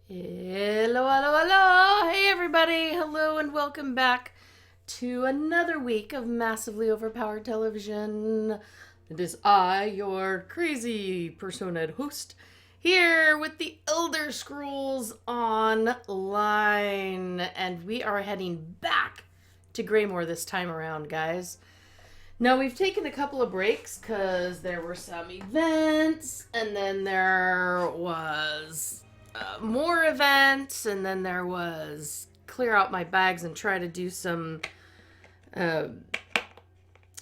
Hello, hello, hello! Hey everybody! Hello and welcome back to another week of Massively Overpowered Television. It is I, your crazy personated host, here with the Elder Scrolls Online. And we are heading back to Greymore this time around, guys. Now, we've taken a couple of breaks because there were some events, and then there was more events, and then there was clear out my bags and try to do some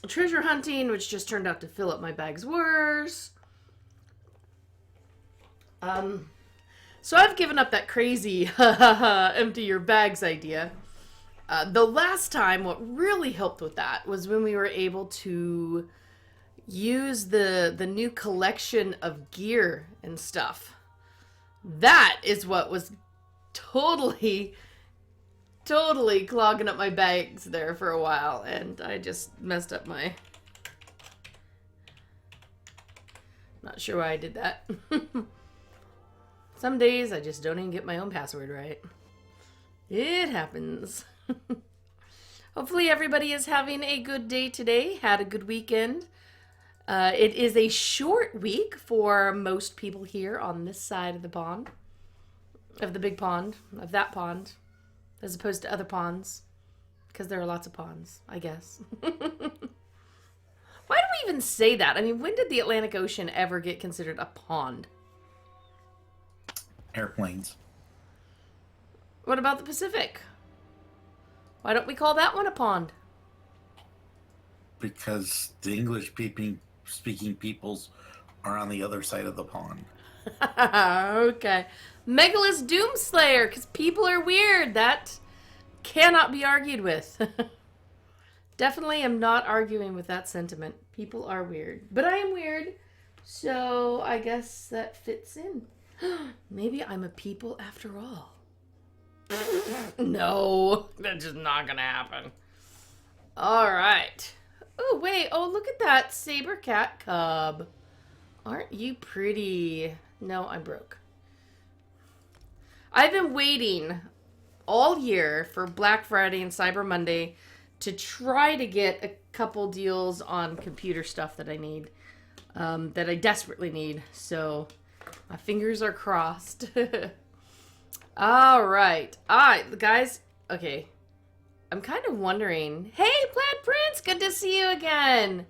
treasure hunting, which just turned out to fill up my bags worse. So I've given up that crazy empty your bags idea. The last time, what really helped with that was when we were able to use the new collection of gear and stuff. That is what was totally clogging up my bags there for a while, and I just messed up my... Not sure why I did that. Some days I just don't even get my own password right. It happens. Hopefully everybody is having a good day today, had a good weekend. It is a short week for most people here on this side of the pond. Of the big pond. Of that pond. As opposed to other ponds. Because there are lots of ponds, I guess. Why do we even say that? I mean, when did the Atlantic Ocean ever get considered a pond? Airplanes. What about the Pacific? Why don't we call that one a pond? Because the English speaking peoples are on the other side of the pond. Okay. Megalus Doomslayer, because people are weird. That cannot be argued with. Definitely am not arguing with that sentiment. People are weird. But I am weird, so I guess that fits in. Maybe I'm a people after all. No, that's just not gonna happen. Alright. Oh, wait. Oh, look at that saber cat cub. Aren't you pretty? No, I'm broke. I've been waiting all year for Black Friday and Cyber Monday to try to get a couple deals on computer stuff that I need. That I desperately need. So, my fingers are crossed. Alright. Guys, okay. I'm kind of wondering... Hey, Plaid Prince! Good to see you again!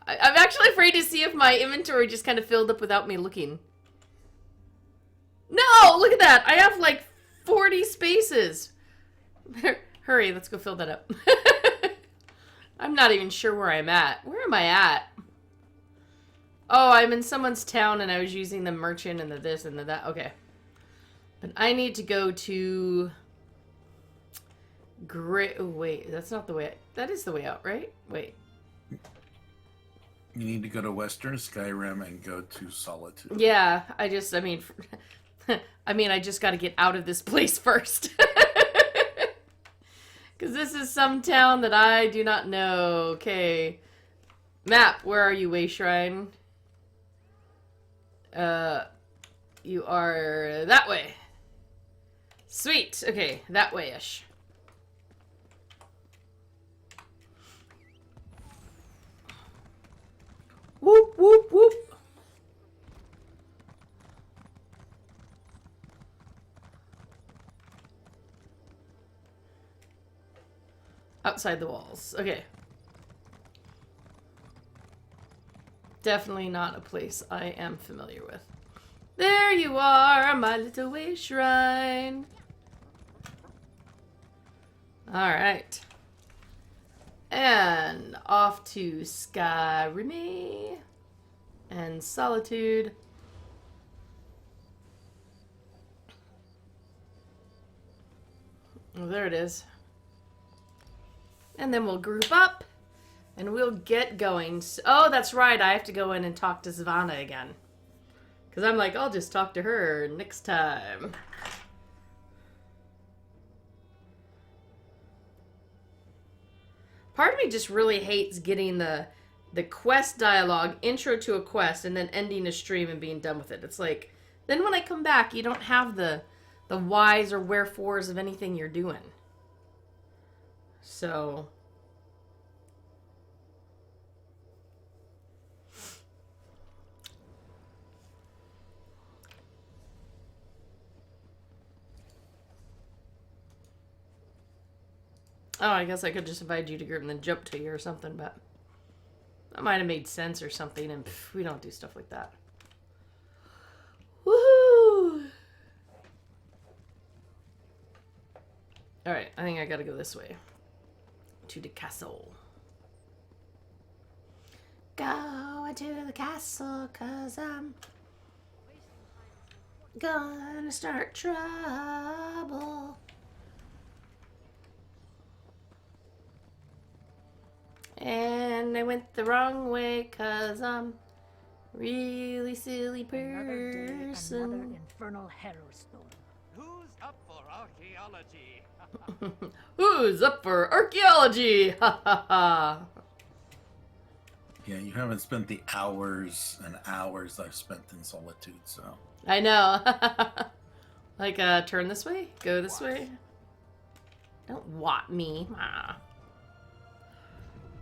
I'm actually afraid to see if my inventory just kind of filled up without me looking. No! Look at that! I have like 40 spaces! Hurry, let's go fill that up. I'm not even sure where I'm at. Where am I at? Oh, I'm in someone's town and I was using the merchant and the this and the that. Okay. But I need to go to... Oh, wait. That's not the way... That is the way out, right? Wait. You need to go to Western Skyrim and go to Solitude. Yeah, I mean... I just gotta get out of this place first. Because this is some town that I do not know. Okay. Map, where are you, Way Shrine? You are that way. Sweet. Okay, that way-ish. Whoop, whoop, whoop. Outside the walls. Okay. Definitely not a place I am familiar with. There you are, my little way shrine. Alright. And off to Skyrim and Solitude. Oh, there it is. And then we'll group up and we'll get going. Oh, that's right. I have to go in and talk to Savannah again. Because I'm like, I'll just talk to her next time. Part of me just really hates getting the quest dialogue, intro to a quest, and then ending a stream and being done with it. It's like, Then when I come back, you don't have the whys or wherefores of anything you're doing. So... Oh, I guess I could just invite you to group and then jump to you or something, but that might have made sense or something, and we don't do stuff like that. Woohoo! Alright, I think I gotta go this way. To the castle. Go to the castle, 'cause I'm gonna start trouble. And I went the wrong way, 'cause I'm really silly person. Another infernal Harrowstone. Who's up for archaeology? Who's up for archaeology? Ha ha ha. Yeah, you haven't spent the hours and hours I've spent in solitude, so. I know. Like, turn this way? Go this way? Don't want me. Ah.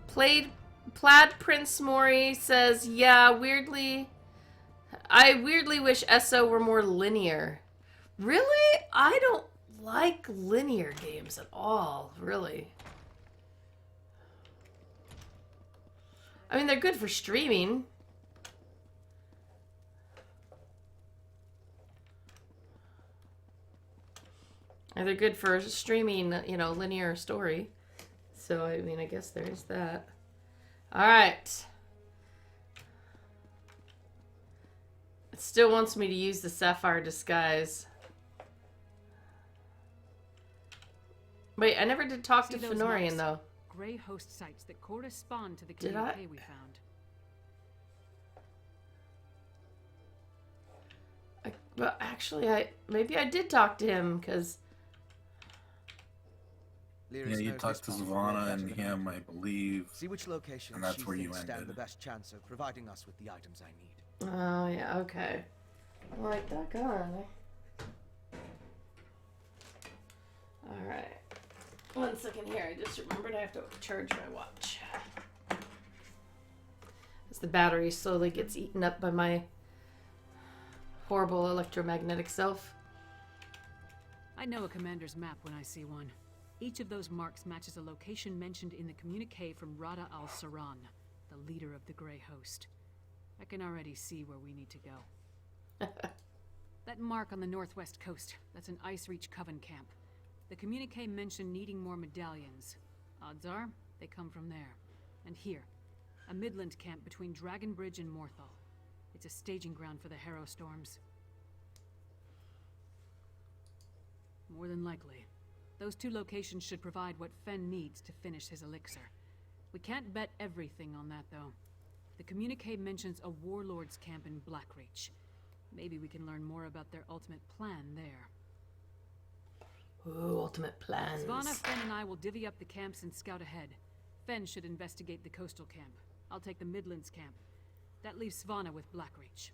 Plaid Prince Mori says, yeah, I weirdly wish ESO were more linear. Really? I don't like linear games at all, really. I mean, they're good for streaming. And they're good for streaming, you know, linear story. So, I mean, I guess there's that. Alright. It still wants me to use the Sapphire Disguise. Wait, I never did talk to Fenorian, though. Grey host sites that correspond to the Did I? communique we found. But actually, maybe I did talk to him, because... Yeah, you talked to Savannah and him, I believe. See which location And that's she where you thinks stand ended. the best chance of providing us with the items I need. Oh, yeah, okay. I like that guy. Alright. 1 second here. I just remembered I have to charge my watch. As the battery slowly gets eaten up by my horrible electromagnetic self. I know a commander's map when I see one. Each of those marks matches a location mentioned in the communique from Rada al-Saran, the leader of the Grey Host. I can already see where we need to go. That mark on the northwest coast, that's an Ice Reach Coven camp. The communique mentioned needing more medallions. Odds are, they come from there. And here, a midland camp between Dragon Bridge and Morthal. It's a staging ground for the Harrow Storms. More than likely. Those two locations should provide what Fen needs to finish his elixir. We can't bet everything on that, though. The communique mentions a warlord's camp in Blackreach. Maybe we can learn more about their ultimate plan there. Ooh, ultimate plans. Svanna, Fen, and I will divvy up the camps and scout ahead. Fen should investigate the coastal camp. I'll take the Midlands camp. That leaves Svanna with Blackreach.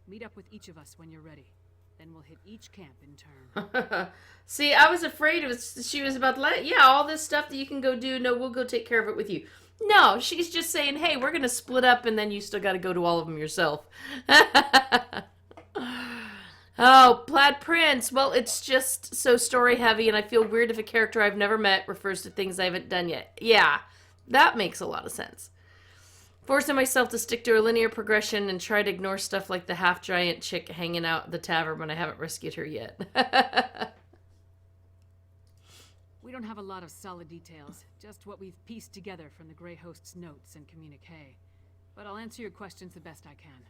Meet up with each of us when you're ready. Then we'll hit each camp in turn. See, I was afraid she was about to let... Yeah, all this stuff that you can go do, no, we'll go take care of it with you. No, she's just saying, hey, we're going to split up and then you still got to go to all of them yourself. Oh, Plaid Prince. Well, it's just so story heavy and I feel weird if a character I've never met refers to things I haven't done yet. Yeah, that makes a lot of sense. Forcing myself to stick to a linear progression and try to ignore stuff like the half-giant chick hanging out at the tavern when I haven't rescued her yet. We don't have a lot of solid details, just what we've pieced together from the Grey Host's notes and communique. But I'll answer your questions the best I can.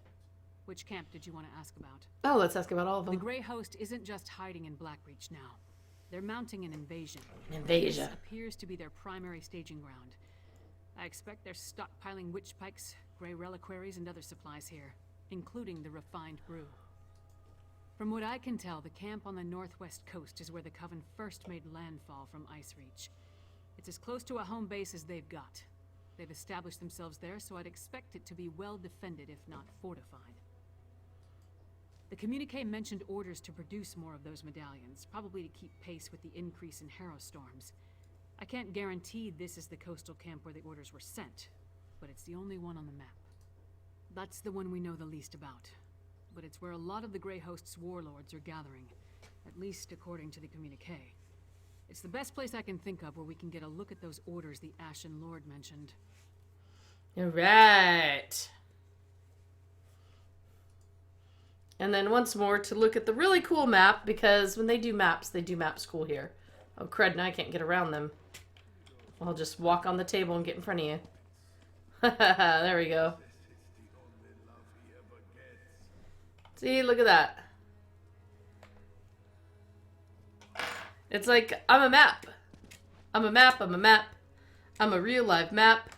Which camp did you want to ask about? Oh, let's ask about all of them. The Grey Host isn't just hiding in Blackreach now. They're mounting an invasion. Invasion. This appears to be their primary staging ground. I expect they're stockpiling witch pikes, grey reliquaries, and other supplies here, including the refined brew. From what I can tell, the camp on the northwest coast is where the Coven first made landfall from Ice Reach. It's as close to a home base as they've got. They've established themselves there, so I'd expect it to be well defended, if not fortified. The communique mentioned orders to produce more of those medallions, probably to keep pace with the increase in harrow storms. I can't guarantee this is the coastal camp where the orders were sent, but it's the only one on the map. That's the one we know the least about. But it's where a lot of the Grey Host's warlords are gathering, at least according to the communique. It's the best place I can think of where we can get a look at those orders the Ashen Lord mentioned. All right. And then once more to look at the really cool map, because when they do maps cool here. Oh crud, now I can't get around them. I'll just walk on the table and get in front of you. There we go. See, look at that. It's like, I'm a map. I'm a map, I'm a map. I'm a real live map.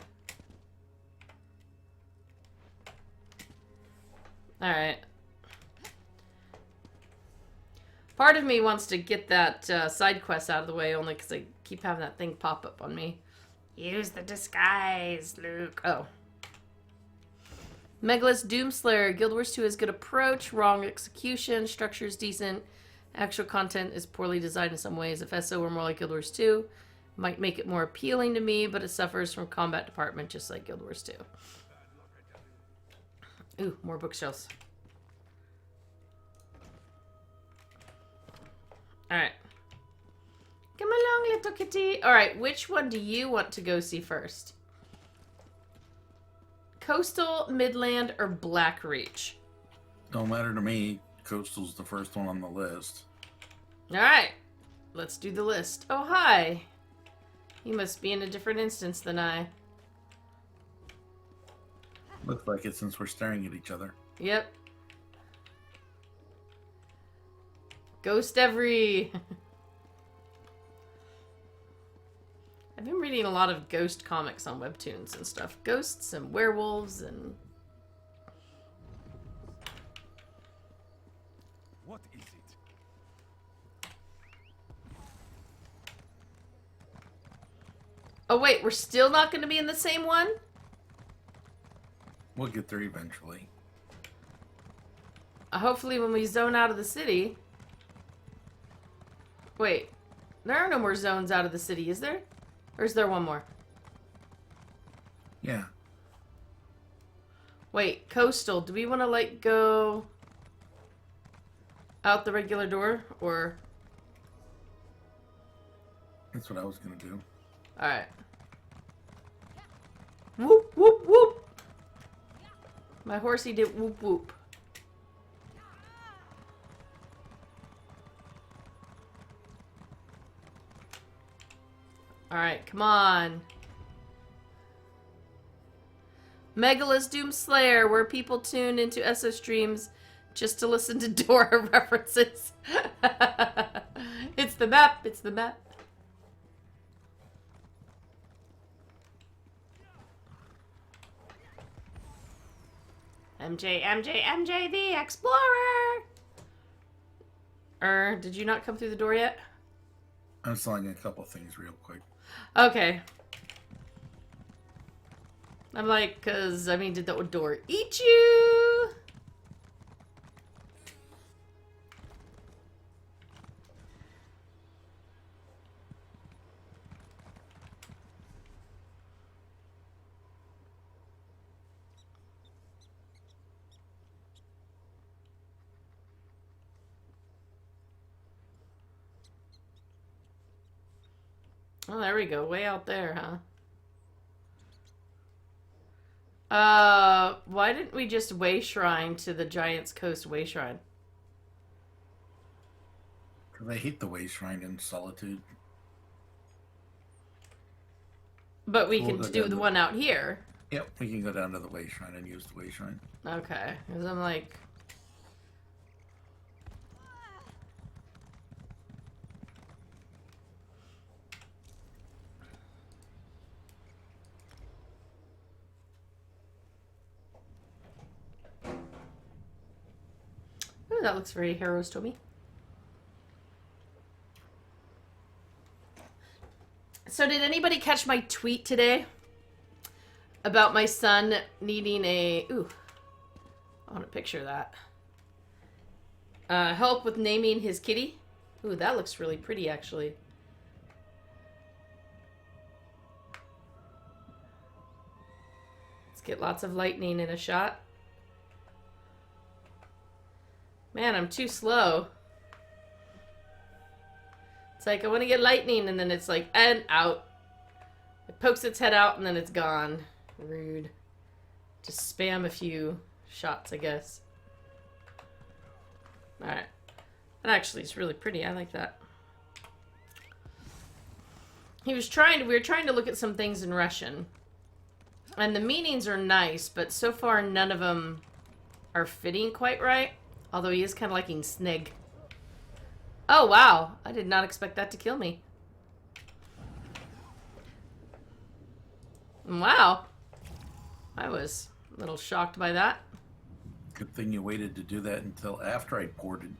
Alright. Part of me wants to get that side quest out of the way, only because I keep having that thing pop up on me. Use the disguise, Luke. Oh. Megalith's Doomslayer. Guild Wars 2 has good approach, wrong execution, structure is decent, actual content is poorly designed in some ways. If ESO were more like Guild Wars 2, might make it more appealing to me, but it suffers from combat department just like Guild Wars 2. Ooh, more bookshelves. Alright. Come along, little kitty. Alright, which one do you want to go see first? Coastal, Midland, or Blackreach? Don't matter to me. Coastal's the first one on the list. Alright. Let's do the list. Oh, hi. You must be in a different instance than I. Looks like it since we're staring at each other. Yep. Ghost Every. I've been reading a lot of ghost comics on webtoons and stuff. Ghosts and werewolves and... What is it? Oh wait, we're still not going to be in the same one? We'll get there eventually. Hopefully when we zone out of the city. Wait, there are no more zones out of the city, is there? Or is there one more? Yeah. Wait, Coastal, do we want to, like, go out the regular door, or? That's what I was going to do. Alright. Whoop, whoop, whoop! My horsey did whoop, whoop. Alright, come on. Megalith's Doomslayer, where people tune into ESO streams just to listen to Dora references. It's the map, it's the map. MJ, MJ, MJ, the Explorer! Did you not come through the door yet? I'm selling a couple things real quick. Okay. I'm like, cause, I mean, did that door eat you? Oh, there we go. Way out there, huh? Why didn't we just way shrine to the Giant's Coast way shrine? Because I hate the way shrine in Solitude. But we We'll can go do down the to- one out here. Yep, we can go down to the way shrine and use the way shrine. Okay. Because I'm like... Ooh, that looks very Harrows to me. So did anybody catch my tweet today? About my son needing a... Ooh. I want a picture of that. Help with naming his kitty. Ooh, that looks really pretty, actually. Let's get lots of lightning in a shot. Man, I'm too slow. It's like, I want to get lightning, and then it's like, and out. It pokes its head out, and then it's gone. Rude. Just spam a few shots, I guess. Alright. That actually is really pretty. I like that. We were trying to look at some things in Russian. And the meanings are nice, but so far none of them are fitting quite right. Although he is kind of liking Snig. Oh, wow. I did not expect that to kill me. Wow. I was a little shocked by that. Good thing you waited to do that until after I ported.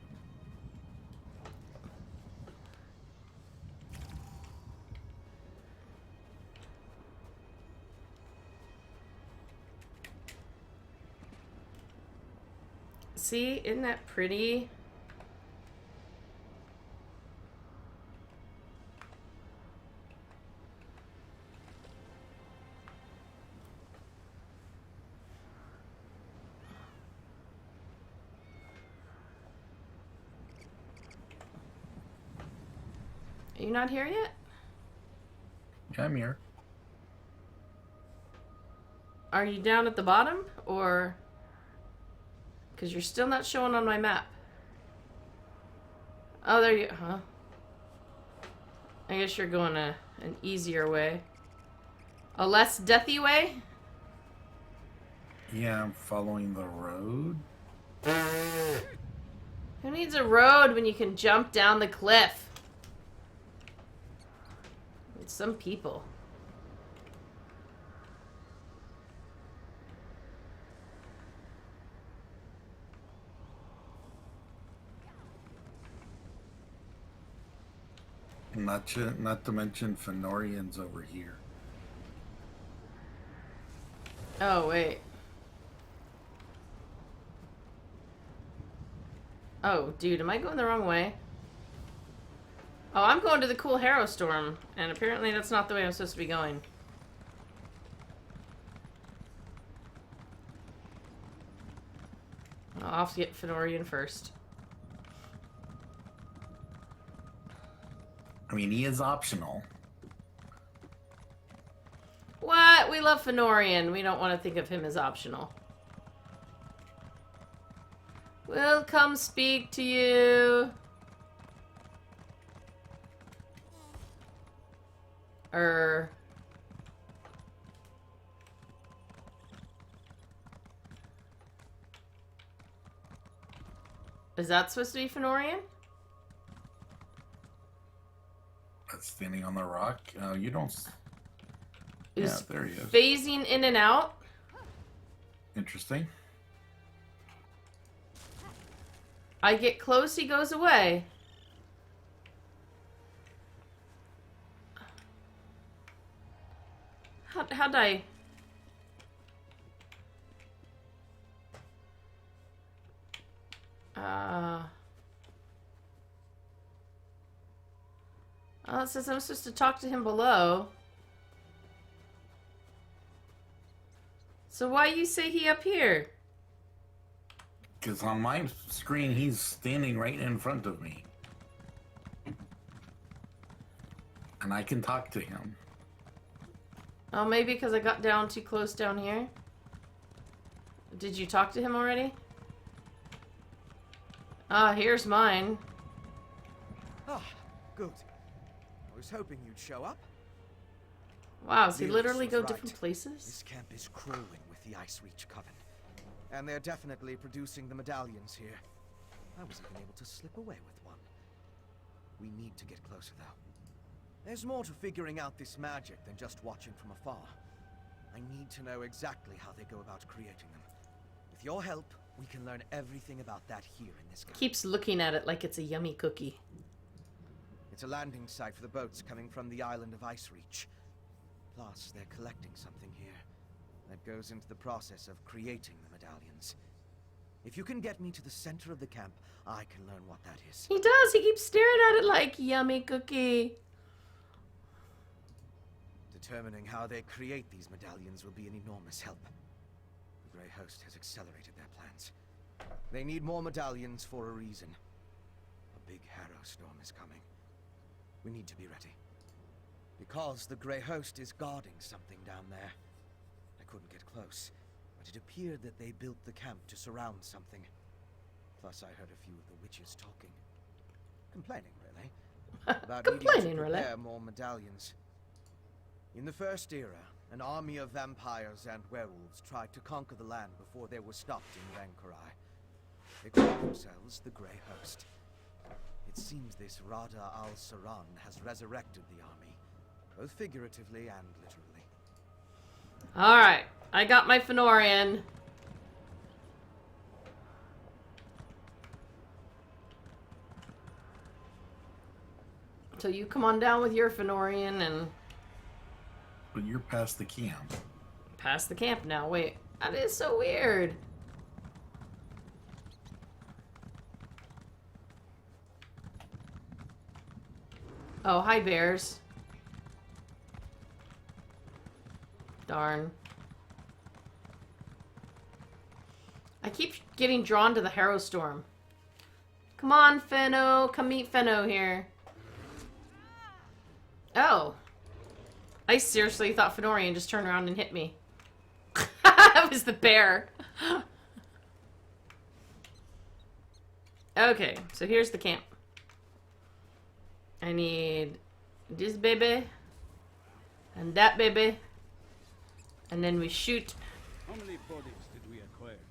See, isn't that pretty? Are you not here yet? Yeah, I'm here. Are you down at the bottom, or... Because you're still not showing on my map. Oh, there you... Huh? I guess you're going an easier way. A less deathy way? Yeah, I'm following the road. Who needs a road when you can jump down the cliff? It's some people. Not to mention Fenorians over here. Oh, wait. Oh, dude, am I going the wrong way? Oh, I'm going to the cool Harrow Storm, and apparently that's not the way I'm supposed to be going. I'll have to get Fenorian first. I mean, he is optional. What? We love Fenorian. We don't want to think of him as optional. We'll come speak to you. Is that supposed to be Fenorian? Standing on the rock. You don't. Yeah, there he is. Phasing in and out. Interesting. I get close, he goes away. How'd I... Oh, it says I'm supposed to talk to him below. So why you say he up here? Because on my screen, he's standing right in front of me. And I can talk to him. Oh, maybe because I got down too close down here? Did you talk to him already? Ah, here's mine. Ah, good. I was hoping you'd show up. Wow, does he News literally was go right. different places? This camp is crawling with the Ice Reach Coven. And they're definitely producing the medallions here. I was even able to slip away with one. We need to get closer, though. There's more to figuring out this magic than just watching from afar. I need to know exactly how they go about creating them. With your help, we can learn everything about that here in this camp. Keeps looking at it like it's a yummy cookie. It's a landing site for the boats coming from the island of Ice Reach. Plus, they're collecting something here that goes into the process of creating the medallions. If you can get me to the center of the camp, I can learn what that is. He does. He keeps staring at it like, yummy cookie. Determining how they create these medallions will be an enormous help. The Grey Host has accelerated their plans. They need more medallions for a reason. A big harrow storm is coming. We need to be ready. Because the Grey Host is guarding something down there. I couldn't get close, but it appeared that they built the camp to surround something. Plus, I heard a few of the witches talking. Complaining, really. About Complaining, needing to really. prepare more medallions. In the First Era, an army of vampires and werewolves tried to conquer the land before they were stopped in Vankarai. They called themselves the Grey Host. It seems this Rada al-Saran has resurrected the army, both figuratively and literally. Alright, I got my Fenorian. So you come on down with your Fenorian and But you're past the camp. pass the camp now. Wait, that is so weird. Oh, hi, bears. Darn. I keep getting drawn to the Harrow Storm. Come on, Fenno. Come meet Fenno here. Oh. I seriously thought Fenorian just turned around and hit me. That was the bear. Okay, so here's the camp. I need this baby and that baby, and then we shoot. How many bodies did we acquire today?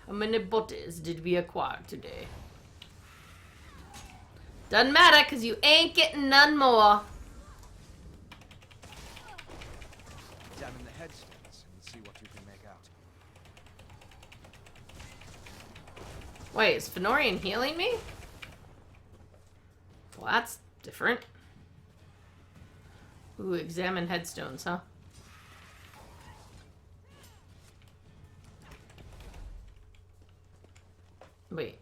How many bodies did we acquire today? Doesn't matter, because you ain't getting none more. Examine the headstones and see what you can make out. Wait, is Fenorian healing me? Well, that's different. Ooh, examine headstones, huh? Wait,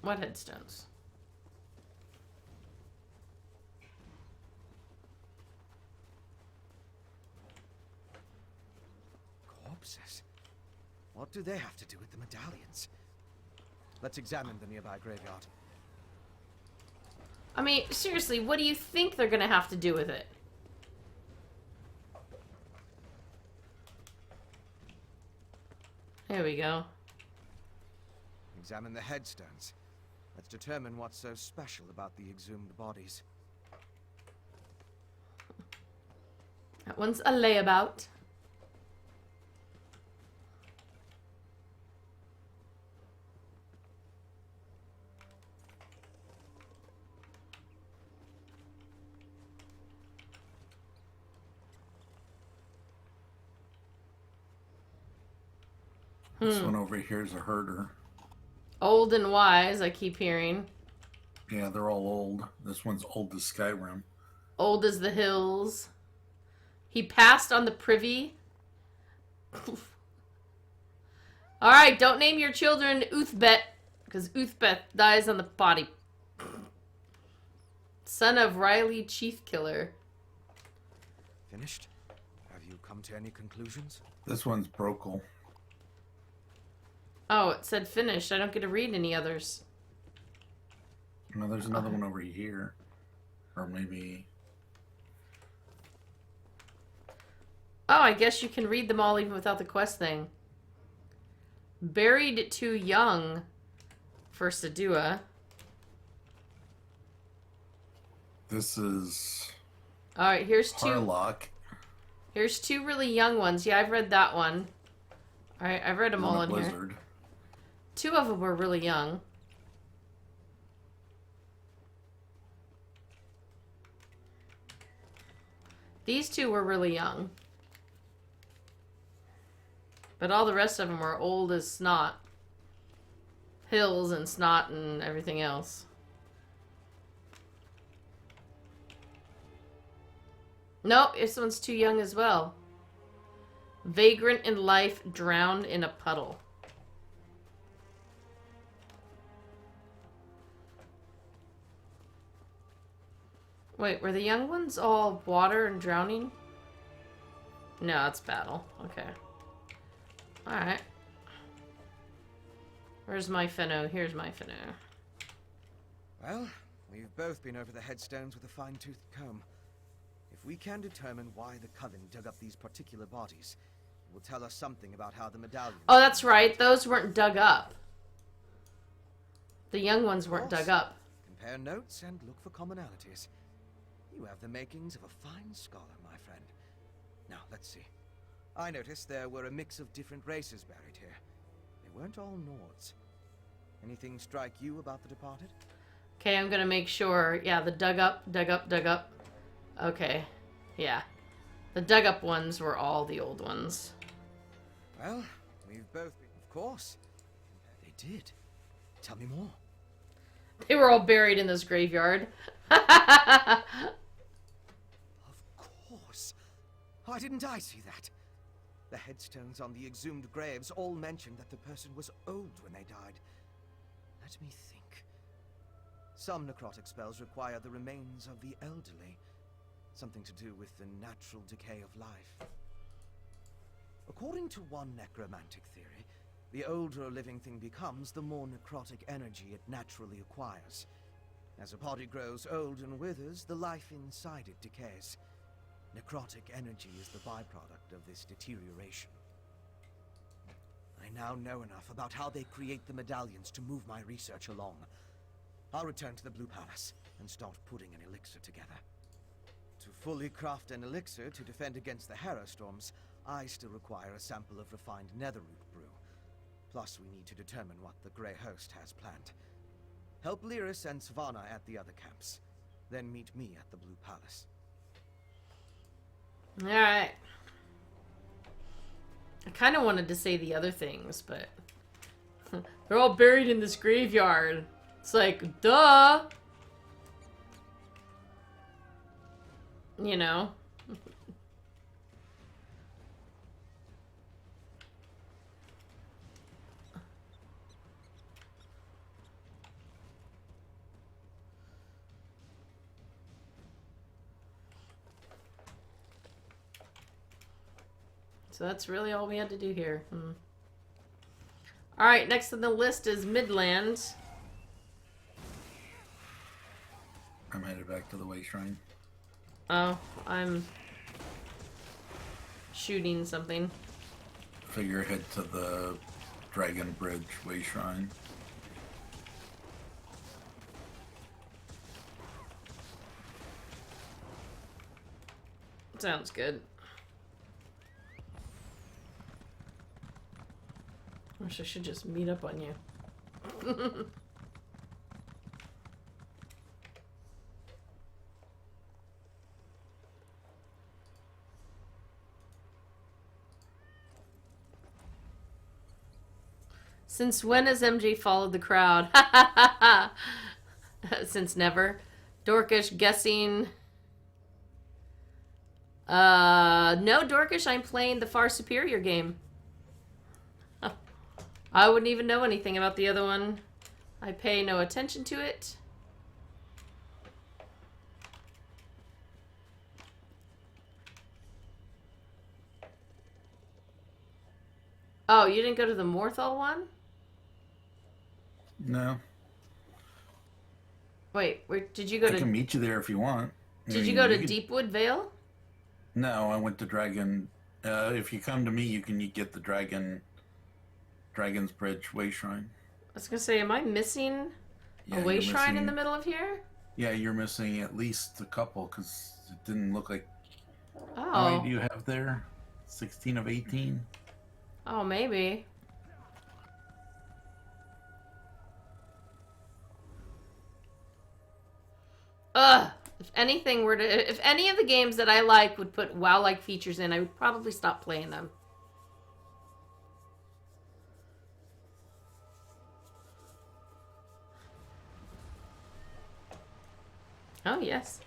what headstones? Corpses? What do they have to do with the medallions? Let's examine the nearby graveyard. I mean, seriously, what do you think they're gonna have to do with it? There we go. Examine the headstones. Let's determine what's so special about the exhumed bodies. That one's a layabout. This one over here is a herder. Old and wise, I keep hearing. Yeah, they're all old. This one's old as Skyrim. Old as the hills. He passed on the privy. Alright, don't name your children Uthbet, because Uthbet dies on the body. Son of Riley Chief Killer. Finished? Have you come to any conclusions? This one's Brokel. Oh, it said finished. I don't get to read any others. No, there's another one over here. Or maybe... Oh, I guess you can read them all even without the quest thing. Buried too young for Sedua. This is... Alright, here's two. Harlock. Here's two really young ones. Yeah, I've read that one. Alright, I've read them all in here. Blizzard. Two of them were really young. These two were really young. But all the rest of them were old as snot. Hills and snot and everything else. Nope, this one's too young as well. Vagrant in life, drowned in a puddle. Wait, were the young ones all water and drowning? No, it's battle. Okay. Alright. Where's my Finno? Here's my Finno. Well, we've both been over the headstones with a fine-toothed comb. If we can determine why the Coven dug up these particular bodies, it will tell us something about how the medallion... Oh, that's right. Those weren't dug up. The young ones weren't dug up. Compare notes and look for commonalities. You have the makings of a fine scholar, my friend. Now, let's see. I noticed there were a mix of different races buried here. They weren't all Nords. Anything strike you about the departed? Okay, I'm gonna make sure. Yeah, the dug up. Okay. Yeah. The dug up ones were all the old ones. Well, we've both been... Of course. They did. Tell me more. They were all buried in this graveyard. Of course. Why didn't I see that? The headstones on the exhumed graves all mentioned that the person was old when they died. Let me think. Some necrotic spells require the remains of the elderly. Something to do with the natural decay of life. According to one necromantic theory, the older a living thing becomes, the more necrotic energy it naturally acquires. As a body grows old and withers, the life inside it decays. Necrotic energy is the byproduct of this deterioration. I now know enough about how they create the medallions to move my research along. I'll return to the Blue Palace and start putting an elixir together. To fully craft an elixir to defend against the Harrowstorms, I still require a sample of refined netherroot brew. Plus, we need to determine what the Grey Host has planned. Help Lyris and Savannah at the other camps. Then meet me at the Blue Palace. Alright. I kind of wanted to say the other things, but... they're all buried in this graveyard. It's like, duh! You know? So that's really all we had to do here. Alright, next on the list is Midland. I'm headed back to the Way Shrine. Oh, I'm shooting something. Figure head to the Dragon Bridge Way Shrine. Sounds good. Wish I should just meet up on you. Since when has MJ followed the crowd? Since never. Dorkish guessing. No, Dorkish, I'm playing the far superior game. I wouldn't even know anything about the other one. I pay no attention to it. Oh, you didn't go to the Morthal one? No. Wait, where did you go I to? can meet you there if you want. Did you go to Deepwood Vale? No, I went to Dragon. If you come to me, you can get the Dragon's Bridge Way Shrine. I was gonna say, am I missing a way shrine in the middle of here? Yeah, you're missing at least a couple because it didn't look like. Oh. How many do you have there? 16 of 18. Oh, maybe. Ugh. If anything were to, if any of the games that I like would put WoW-like features in, I would probably stop playing them. Oh, yes.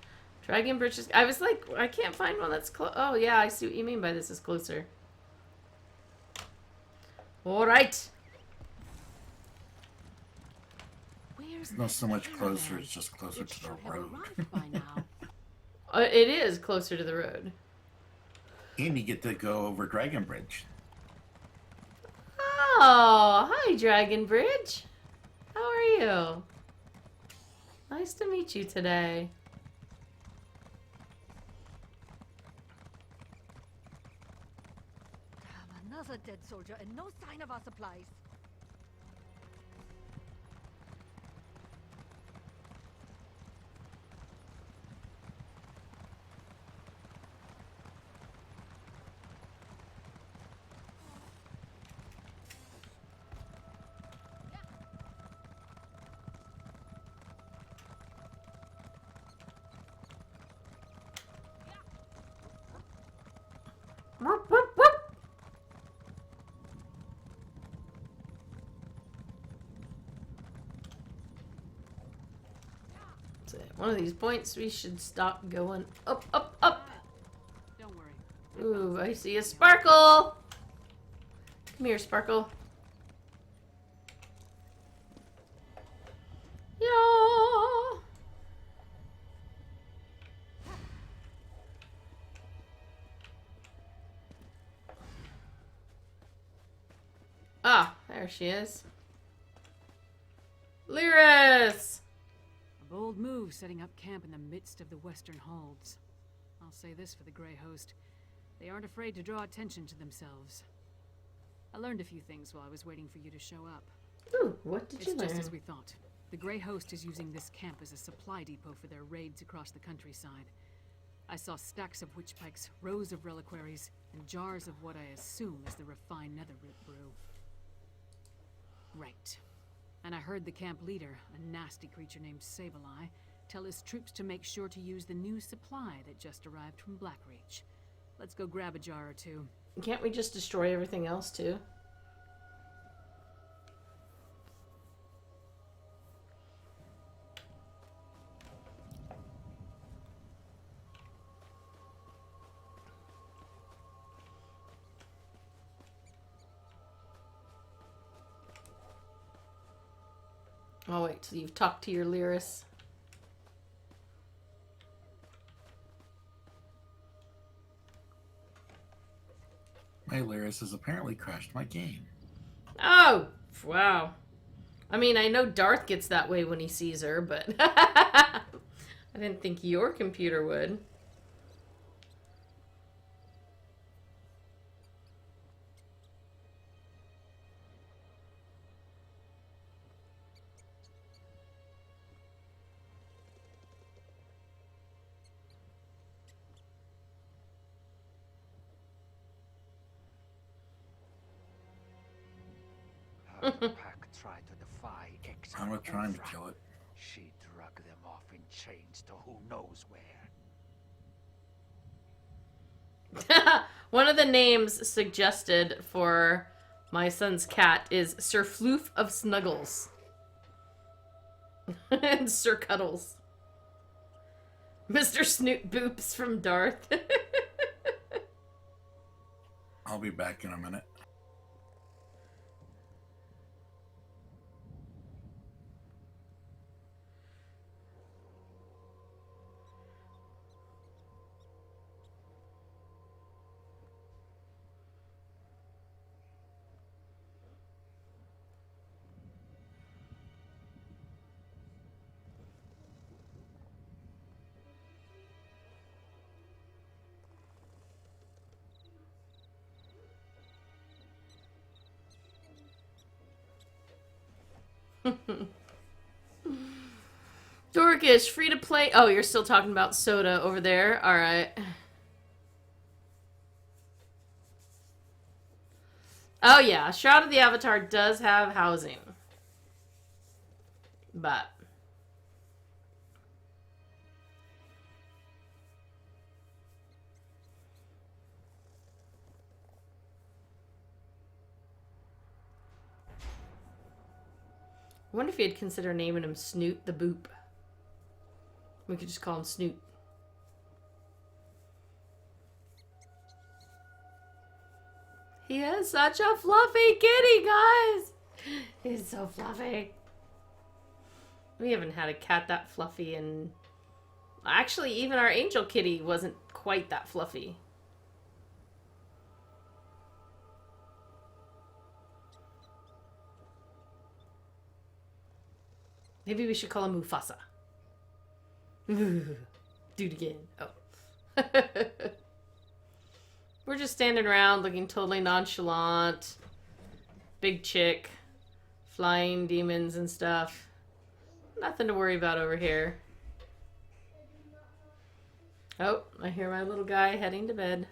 Dragon Bridge is... I was like, I can't find one that's close. Oh, yeah, I see what you mean by this is closer. All right. Where's It's not so much the closer, caravan? it's just closer It to the should have road. arrived by now. It is closer to the road. And you get to go over Dragon Bridge. Oh, hi, Dragon Bridge. How are you? Nice to meet you today. Another dead soldier and no sign of our supplies. Whoop, whoop, whoop. So at one of these points, we should stop going up, up, up. Don't worry. Ooh, I see a sparkle. Come here, Sparkle. Yeah. Ah, there she is. Lyris! A bold move setting up camp in the midst of the Western Holds. I'll say this for the Grey Host. They aren't afraid to draw attention to themselves. I learned a few things while I was waiting for you to show up. Ooh, what did you It's learn? just as we thought. The Grey Host is using this camp as a supply depot for their raids across the countryside. I saw stacks of witch pikes, rows of reliquaries, and jars of what I assume is the refined netherroot brew. Right. And I heard the camp leader, a nasty creature named Sableye, tell his troops to make sure to use the new supply that just arrived from Blackreach. Let's go grab a jar or two. Can't we just destroy everything else, too? Oh, wait, so you've talked to your Lyris. My Lyris has apparently crashed my game. Oh, wow. I mean, I know Darth gets that way when he sees her, but I didn't think your computer would. Her pack tried to defy exit. I'm not trying to kill it. She drug them off in chains to who knows where. One of the names suggested for my son's cat is Sir Floof of Snuggles. And Sir Cuddles. Mr. Snoot Boops from Darth. I'll be back in a minute. Dorkish, free to play. Oh, you're still talking about soda over there. All right. Oh, yeah. Shroud of the Avatar does have housing. But. I wonder if you'd consider naming him Snoot the Boop. We could just call him Snoot. He is such a fluffy kitty, guys. He's so fluffy. We haven't had a cat that fluffy in... Actually, even our angel kitty wasn't quite that fluffy. Maybe we should call him Mufasa. Do it again. Oh. We're just standing around looking totally nonchalant. Big chick. Flying demons and stuff. Nothing to worry about over here. Oh, I hear my little guy heading to bed.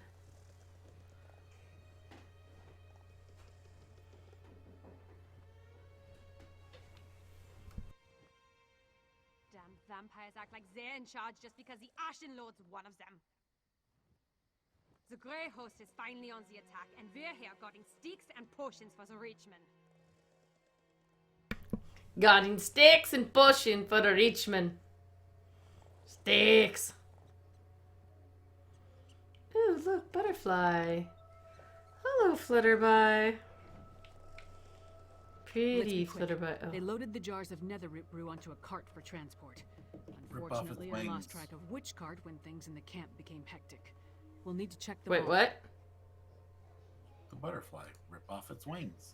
Damn vampires act like they're in charge just because the Ashen Lord's one of them. The Grey Host is finally on the attack, and we're here guarding sticks and potions for the Reachmen. Guarding sticks and pushing for the Reachmen. Sticks. Ooh, look, butterfly. Hello, Flutterby. Pretty Flutterby. Oh. They loaded the jars of netherroot brew onto a cart for transport. Rip off its Unfortunately, I wings. lost track of which cart when things in the camp became hectic. We'll need to check them Wait, all. what? The butterfly. Rip off its wings.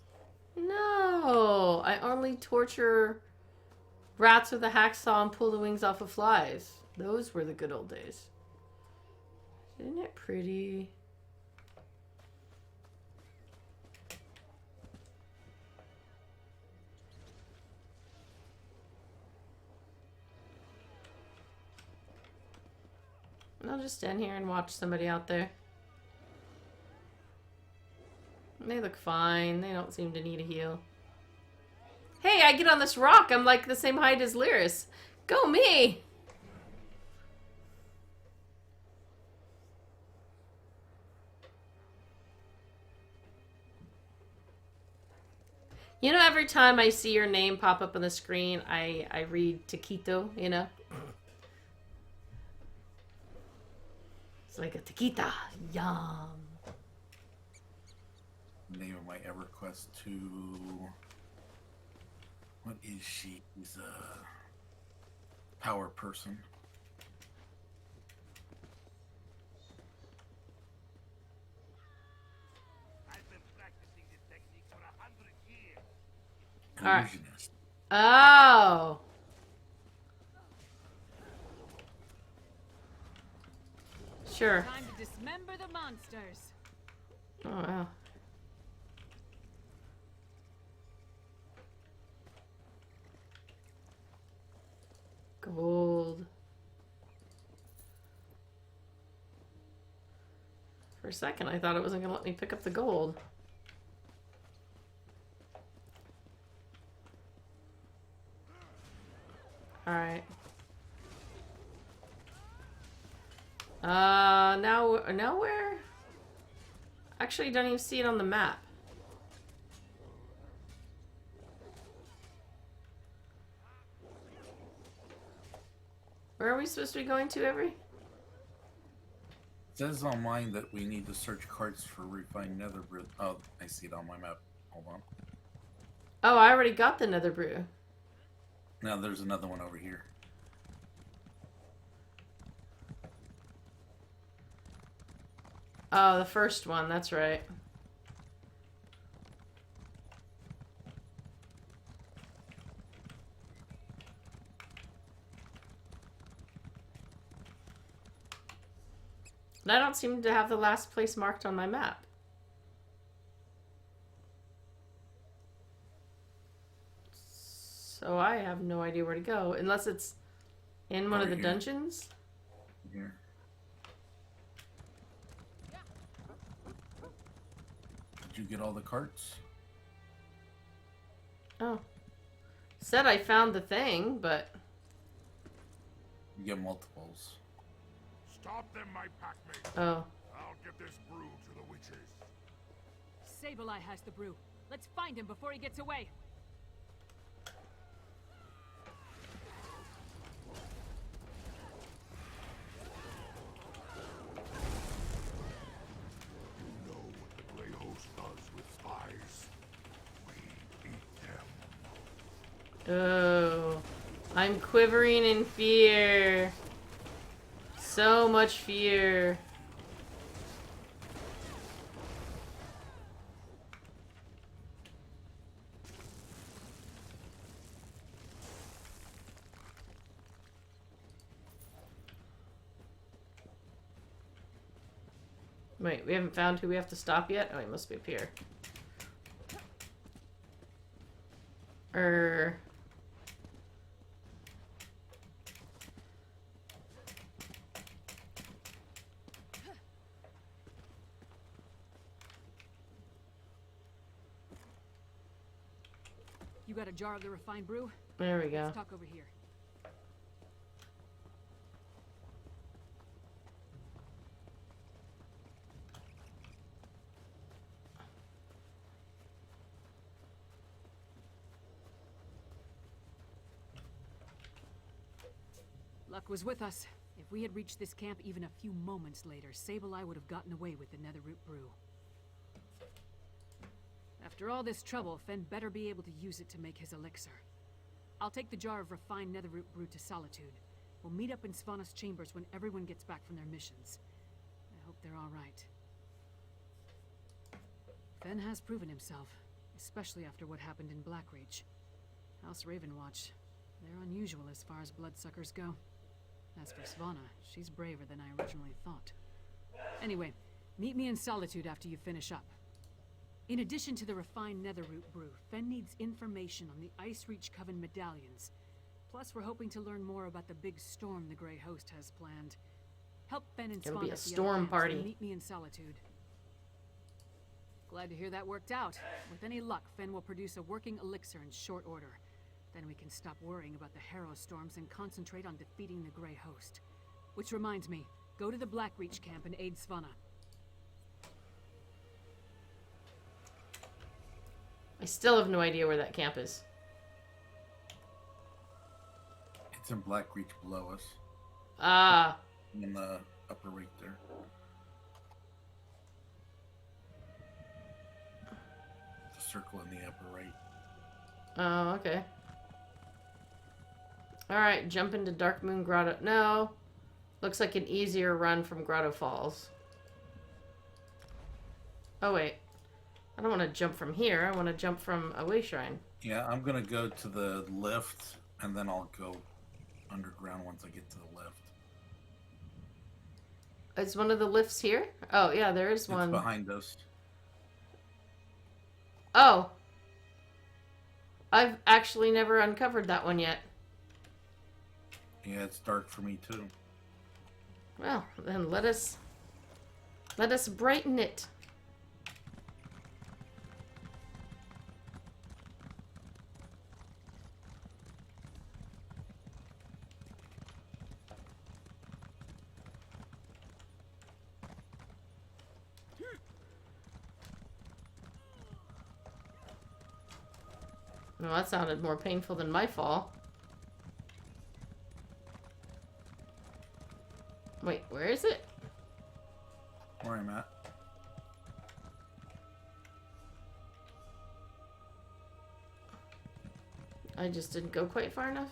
No, I only torture rats with a hacksaw and pull the wings off of flies. Those were the good old days. Isn't it pretty? I'll just stand here and watch somebody out there. They look fine. They don't seem to need a heal. Hey, I get on this rock. I'm like the same height as Lyris. Go me! You know, every time I see your name pop up on the screen, I read Taquito, you know? It's like a taquita. Yum. Name of my EverQuest 2. What is she? She's a power person. I've been practicing this technique for 100 years. All right. Illusionist. Oh. Sure. Time to dismember the monsters. Oh, wow. Gold. For a second, I thought it wasn't going to let me pick up the gold. Alright. Now where? Actually, don't even see it on the map. Where are we supposed to be going to, Every? It says on mine that we need to search carts for refined nether brew. Oh, I see it on my map. Hold on. Oh, I already got the nether brew. Now there's another one over here. Oh, the first one, that's right. And I don't seem to have the last place marked on my map. So I have no idea where to go, unless it's in one of the Over here. dungeons. Here. Did you get all the carts? Oh. Said I found the thing, but... You get multiples. Stop them, my packmate. Oh. I'll get this brew to the witches. Sableye has the brew. Let's find him before he gets away. You know what the Grey Host does. Oh, I'm quivering in fear. So much fear. Wait, we haven't found who we have to stop yet? Oh, he must be up here. You got a jar of the refined brew? There we go. Let's talk over here. Luck was with us. If we had reached this camp even a few moments later, Sableye would have gotten away with the Netherroot brew. After all this trouble, Fen better be able to use it to make his elixir. I'll take the jar of refined Netherroot brew to Solitude. We'll meet up in Svanna's chambers when everyone gets back from their missions. I hope they're all right. Fen has proven himself, especially after what happened in Blackreach. House Ravenwatch, they're unusual as far as bloodsuckers go. As for Svanna, she's braver than I originally thought. Anyway, meet me in Solitude after you finish up. In addition to the refined Netherroot brew, Fen needs information on the Icereach Coven medallions. Plus, we're hoping to learn more about the big storm the Grey Host has planned. Help Fen and It'll Svanna be a at the storm other camps, party. and meet me in Solitude. Glad to hear that worked out. With any luck, Fen will produce a working elixir in short order. Then we can stop worrying about the Harrow storms and concentrate on defeating the Grey Host. Which reminds me, go to the Blackreach camp and aid Svanna. I still have no idea where that camp is. It's in Blackreach below us. Ah. In the upper right there. The circle in the upper right. Oh, okay. Alright, jump into Darkmoon Grotto. No. Looks like an easier run from Grotto Falls. Oh, wait. I don't want to jump from here. I want to jump from a way shrine. Yeah, I'm going to go to the lift, and then I'll go underground once I get to the lift. Is one of the lifts here? Oh, yeah, there is It's one. behind us. Oh. I've actually never uncovered that one yet. Yeah, it's dark for me too. Well, then let us brighten it. Well, that sounded more painful than my fall. Wait, where is it? Where I'm at. I just didn't go quite far enough.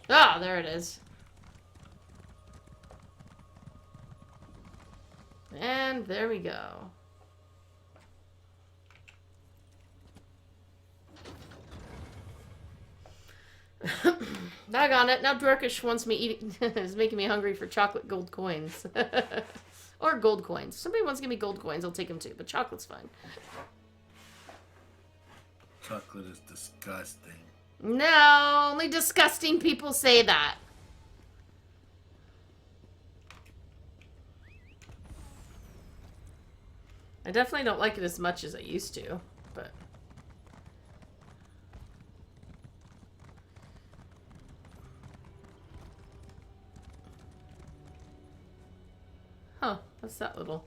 Ah, there it is. And there we go. Doggone it. Now Dwarkish wants me eating is making me hungry for chocolate gold coins. Or gold coins. Somebody wants to give me gold coins, I'll take them too, but chocolate's fine. Chocolate is disgusting. No, only disgusting people say that. I definitely don't like it as much as I used to, but... Huh, what's that little...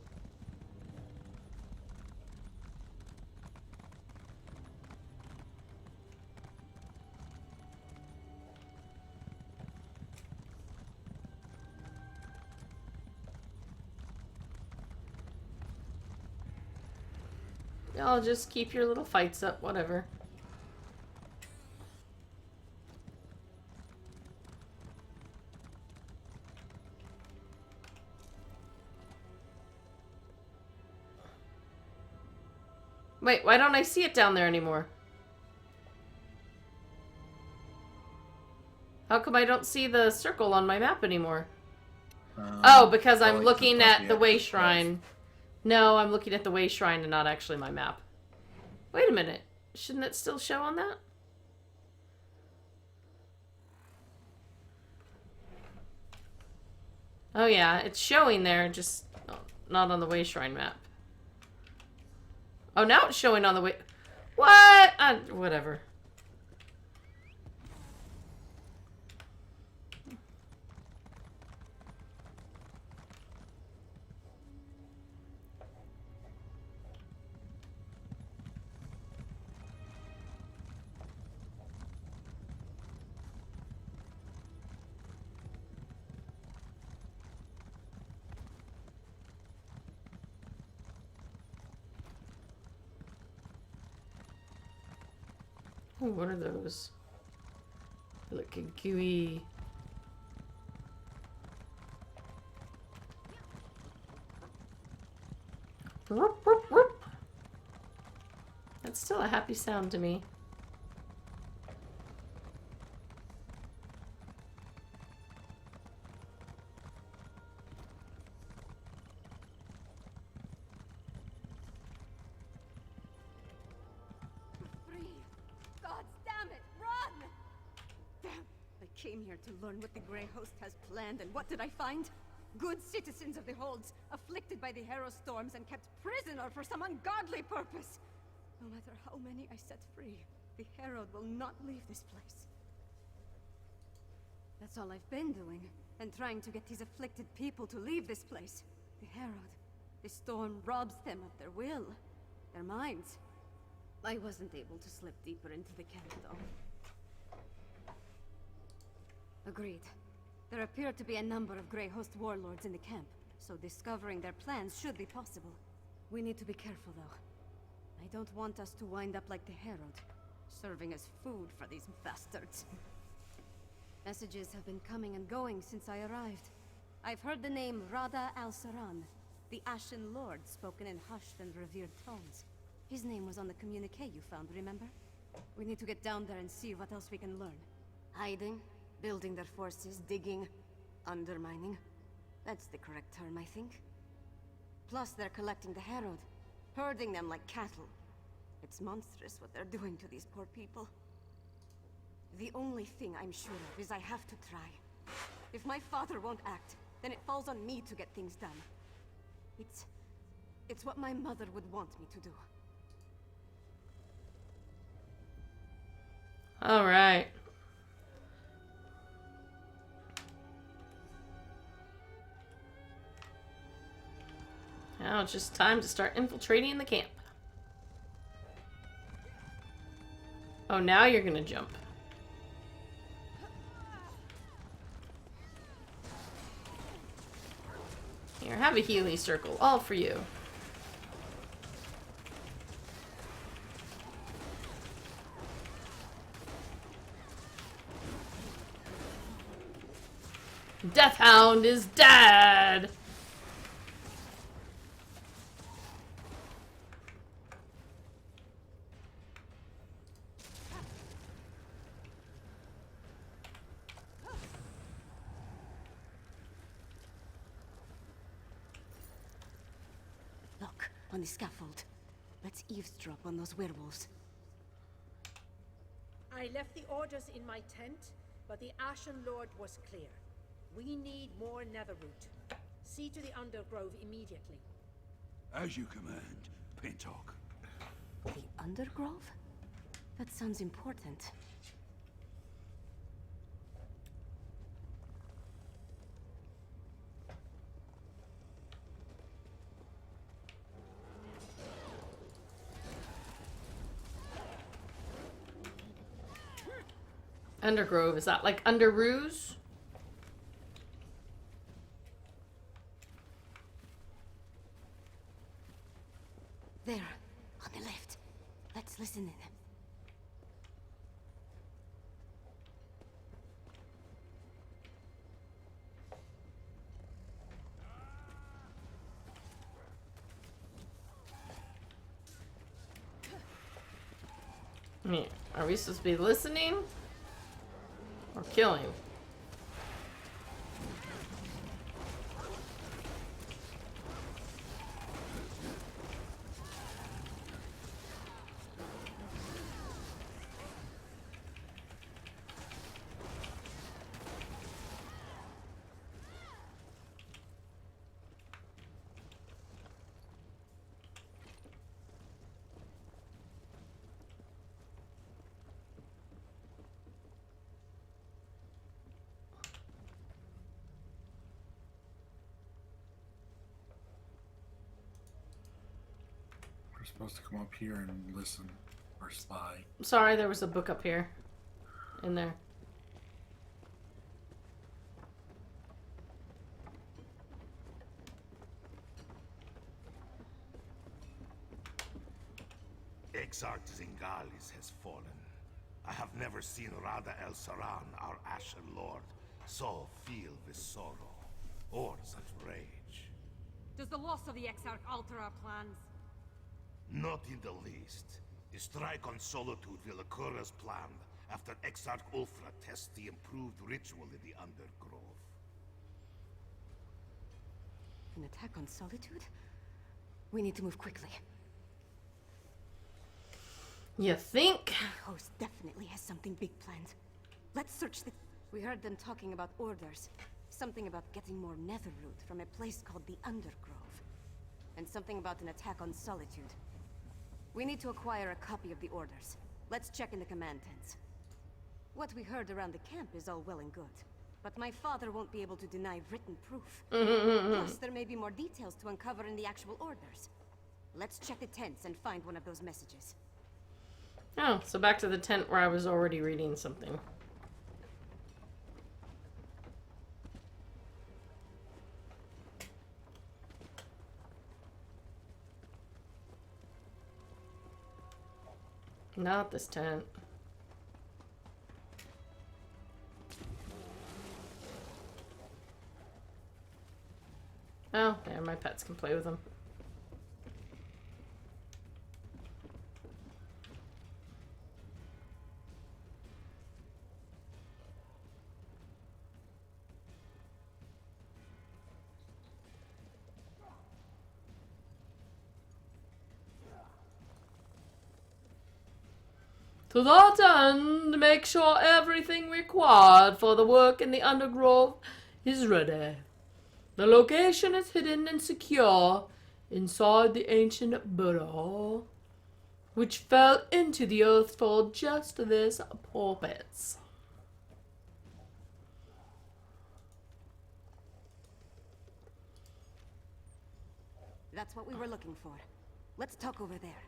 Y'all just keep your little fights up, whatever. Wait, why don't I see it down there anymore? How come I don't see the circle on my map anymore? Oh, because I'm looking at the way shrine. No, I'm looking at the way shrine and not actually my map. Wait a minute. Shouldn't it still show on that? Oh yeah, it's showing there, just not on the way shrine map. Oh, now it's showing on the way... What? Whatever. Ooh, what are those? Looking gooey. Whoop, whoop, whoop. That's still a happy sound to me. Came here to learn what the Grey Host has planned, and what did I find? Good citizens of the Holds, afflicted by the Harrow storms and kept prisoner for some ungodly purpose. No matter how many I set free, the Herald will not leave this place. That's all I've been doing, and trying to get these afflicted people to leave this place. The Herald, the storm robs them of their will, their minds. I wasn't able to slip deeper into the camp, though. Agreed. There appear to be a number of Grey Host warlords in the camp, so discovering their plans should be possible. We need to be careful, though. I don't want us to wind up like the Herald, serving as food for these bastards. Messages have been coming and going since I arrived. I've heard the name Rada al-Saran, the Ashen Lord, spoken in hushed and revered tones. His name was on the communique you found, remember? We need to get down there and see what else we can learn. Hiding? Building their forces, digging, undermining. That's the correct term, I think. Plus, they're collecting the Herald, herding them like cattle. It's monstrous what they're doing to these poor people. The only thing I'm sure of is I have to try. If my father won't act, then it falls on me to get things done. It's what my mother would want me to do. All right. Now it's just time to start infiltrating the camp. Oh, now you're gonna jump. Here, have a Healy circle, all for you. Deathhound is dead! Look, on the scaffold. Let's eavesdrop on those werewolves. I left the orders in my tent, but the Ashen Lord was clear. We need more netherroot. See to the Undergrove immediately. As you command, Pintock. The Undergrove? That sounds important. Undergrove, is that like Under Ruse? There, on the left. Listen in. I mean, are we supposed to be listening? Or killing? We're supposed to come up here and listen or spy. Sorry, there was a book up here. In there. Exarch Zingalis has fallen. I have never seen Rada El Saran, our Asher Lord, so filled with sorrow or such rage. Does the loss of the Exarch alter our plans? Not in the least. The strike on Solitude will occur as planned after Exarch Ulfra tests the improved ritual in the Undergrove. An attack on Solitude? We need to move quickly. You think? The host definitely has something big planned. Let's search the... We heard them talking about orders. Something about getting more netherroot from a place called the Undergrove. And something about an attack on Solitude. We need to acquire a copy of the orders. Let's check in the command tents. What we heard around the camp is all well and good. But my father won't be able to deny written proof. Plus, there may be more details to uncover in the actual orders. Let's check the tents and find one of those messages. Oh, so back to the tent where I was already reading something. Not this tent. Oh, there, my pets can play with them. To that end, make sure everything required for the work in the Undergrove is ready. The location is hidden and secure inside the ancient burrow, which fell into the earth for just this purpose. That's what we were looking for. Let's talk over there.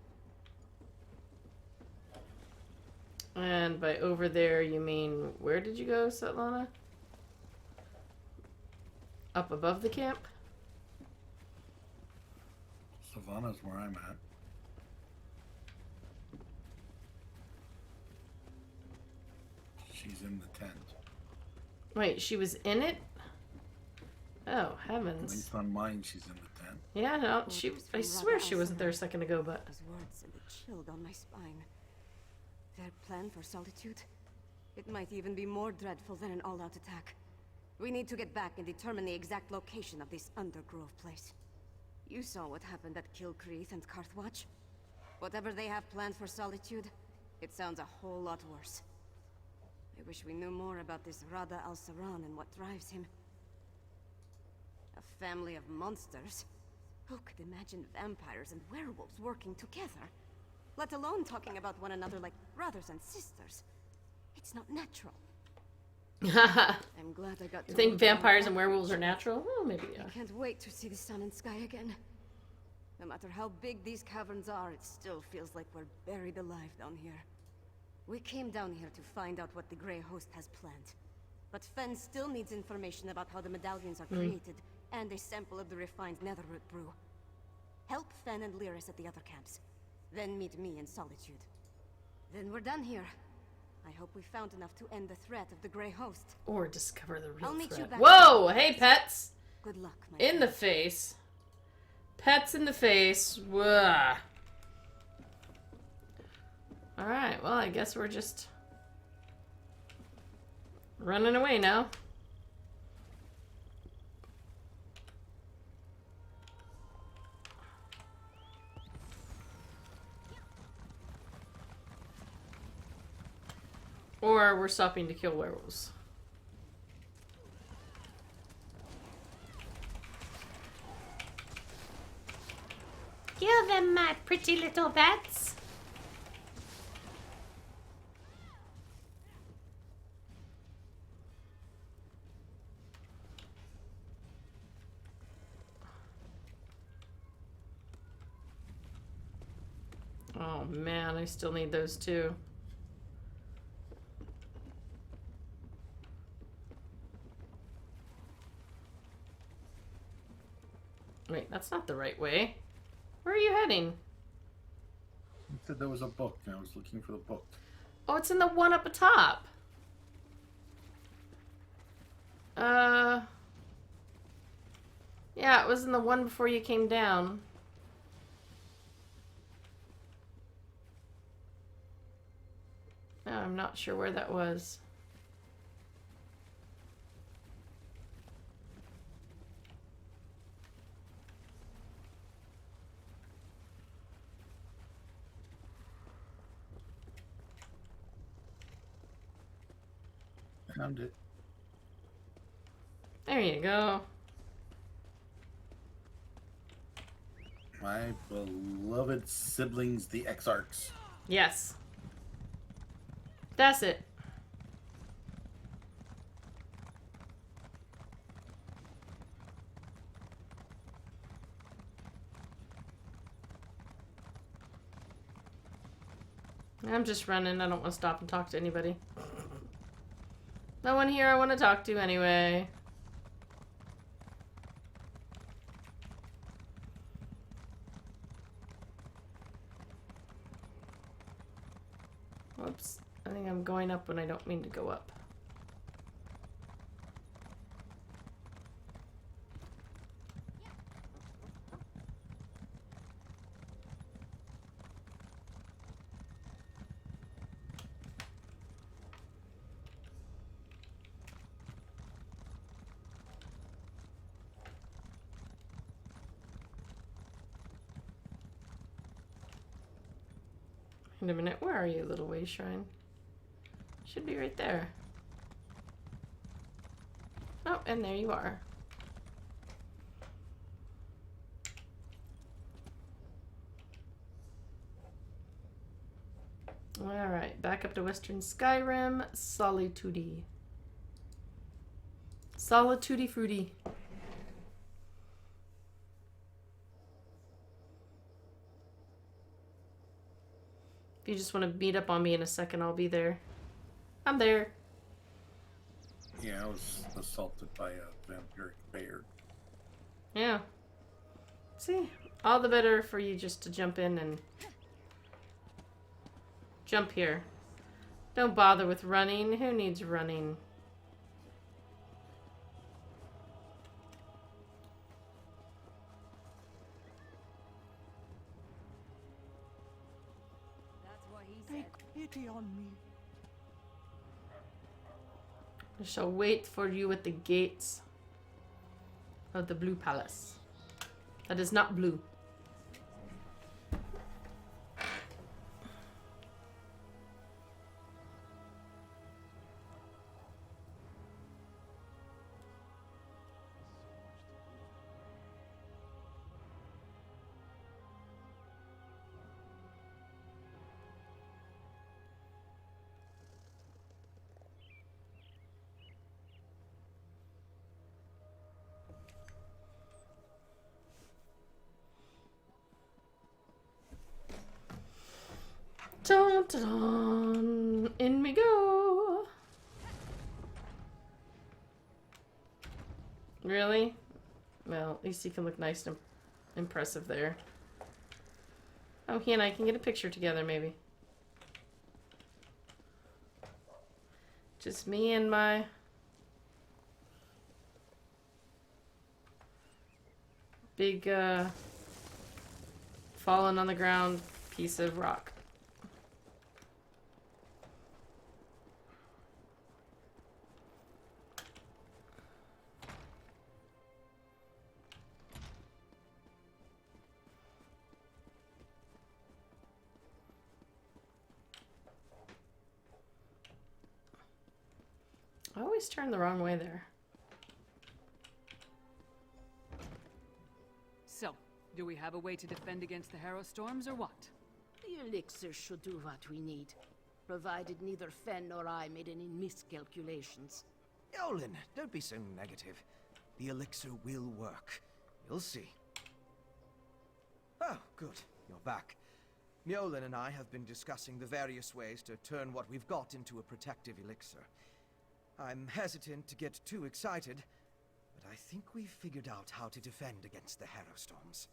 And by over there, you mean, where did you go, Svetlana? Up above the camp? Savannah's where I'm at. She's in the tent. Wait, she was in it? Oh, At heavens. least on mine, she's in the tent. Yeah, no, I swear she wasn't there a second ago, but... Those words sent a chill down my spine. Their plan for Solitude? It might even be more dreadful than an all-out attack. We need to get back and determine the exact location of this Undergrove place. You saw what happened at Kilcreath and Carthwatch. Whatever they have planned for Solitude, it sounds a whole lot worse. I wish we knew more about this Rada al-Saran and what drives him. A family of monsters? Who could imagine vampires and werewolves working together? Let alone talking about one another like brothers and sisters. It's not natural. I'm glad I got to... You think vampires and werewolves are natural? Well, maybe, yeah. I can't wait to see the sun and sky again. No matter how big these caverns are, it still feels like we're buried alive down here. We came down here to find out what the Grey Host has planned. But Fen still needs information about how the medallions are created, and a sample of the refined netherroot brew. Help Fen and Lyris at the other camps. Then meet me in Solitude. Then we're done here. I hope we found enough to end the threat of the Grey Host. Or discover the real I'll meet you threat. back. Whoa! Hey, pets! Good luck, my In the friend. face. Pets in the face. Wah. Alright, well, I guess we're just running away now. Or we're stopping to kill werewolves. Kill them, my pretty little bats. Oh man, I still need those too. Wait, that's not the right way. Where are you heading? You said there was a book, and I was looking for the book. Oh, it's in the one up atop. Yeah, it was in the one before you came down. No, I'm not sure where that was. Found it. There you go. My beloved siblings, the Exarchs. Yes. That's it. I'm just running. I don't want to stop and talk to anybody. No one here I want to talk to anyway. Whoops. I think I'm going up when I don't mean to go up. Wait a minute, where are you, little way shrine? Should be right there. Oh, and there you are. Alright, back up to Western Skyrim. Solitude. Solitude fruity. If you just want to beat up on me in a second, I'll be there. I'm there. Yeah, I was assaulted by a vampiric bear. Yeah. See? All the better for you just to jump in and jump here. Don't bother with running. Who needs running? That's what he said. Take pity on me. I shall wait for you at the gates of the Blue Palace. That is not blue. Dun, dun, dun. In we go. Really? Well, at least you can look nice and impressive there. Oh, he and I can get a picture together, maybe. Just me and my big fallen on the ground piece of rock. I always turn the wrong way there. So, do we have a way to defend against the Harrow Storms or what? The elixir should do what we need, provided neither Fen nor I made any miscalculations. Yolen, don't be so negative. The elixir will work. You'll see. Oh, good. You're back. Mjolnir and I have been discussing the various ways to turn what we've got into a protective elixir. I'm hesitant to get too excited, but I think we've figured out how to defend against the Harrow Storms.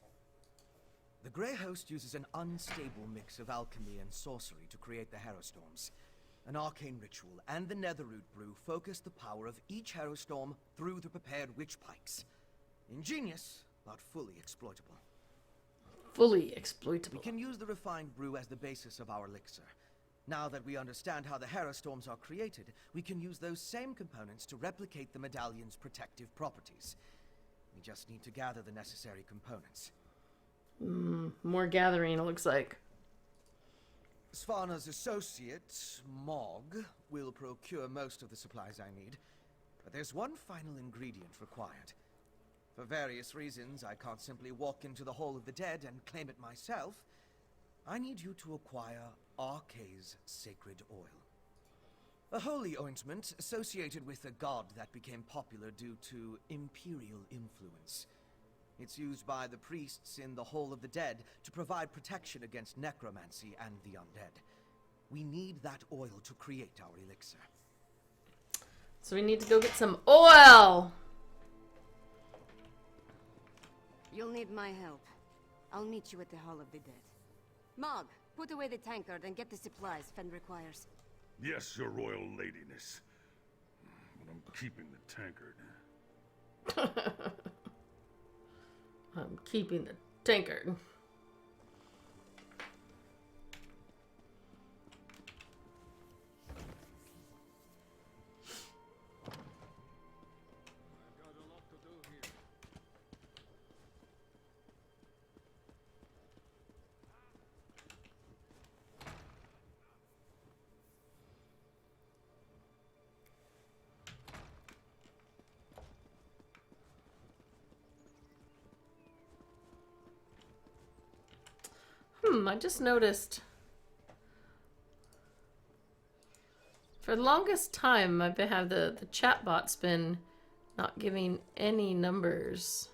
The Grey Host uses an unstable mix of alchemy and sorcery to create the Harrow Storms. An arcane ritual and the Netherroot brew focus the power of each Harrow Storm through the prepared witch pikes. Ingenious, but fully exploitable. Fully exploitable. We can use the refined brew as the basis of our elixir. Now that we understand how the Harrow Storms are created, we can use those same components to replicate the medallion's protective properties. We just need to gather the necessary components. More gathering, it looks like. Svana's associate, Mog, will procure most of the supplies I need, but there's one final ingredient required. For various reasons, I can't simply walk into the Hall of the Dead and claim it myself. I need you to acquire Arkay's sacred oil. A holy ointment associated with a god that became popular due to imperial influence. It's used by the priests in the Hall of the Dead to provide protection against necromancy and the undead. We need that oil to create our elixir. So we need to go get some oil! You'll need my help. I'll meet you at the Hall of the Dead. Mog, put away the tankard and get the supplies Fen requires. Yes, your royal ladiness. But I'm keeping the tankard. I'm keeping the tankard. I just noticed for the longest time I've been have the chatbot's been not giving any numbers.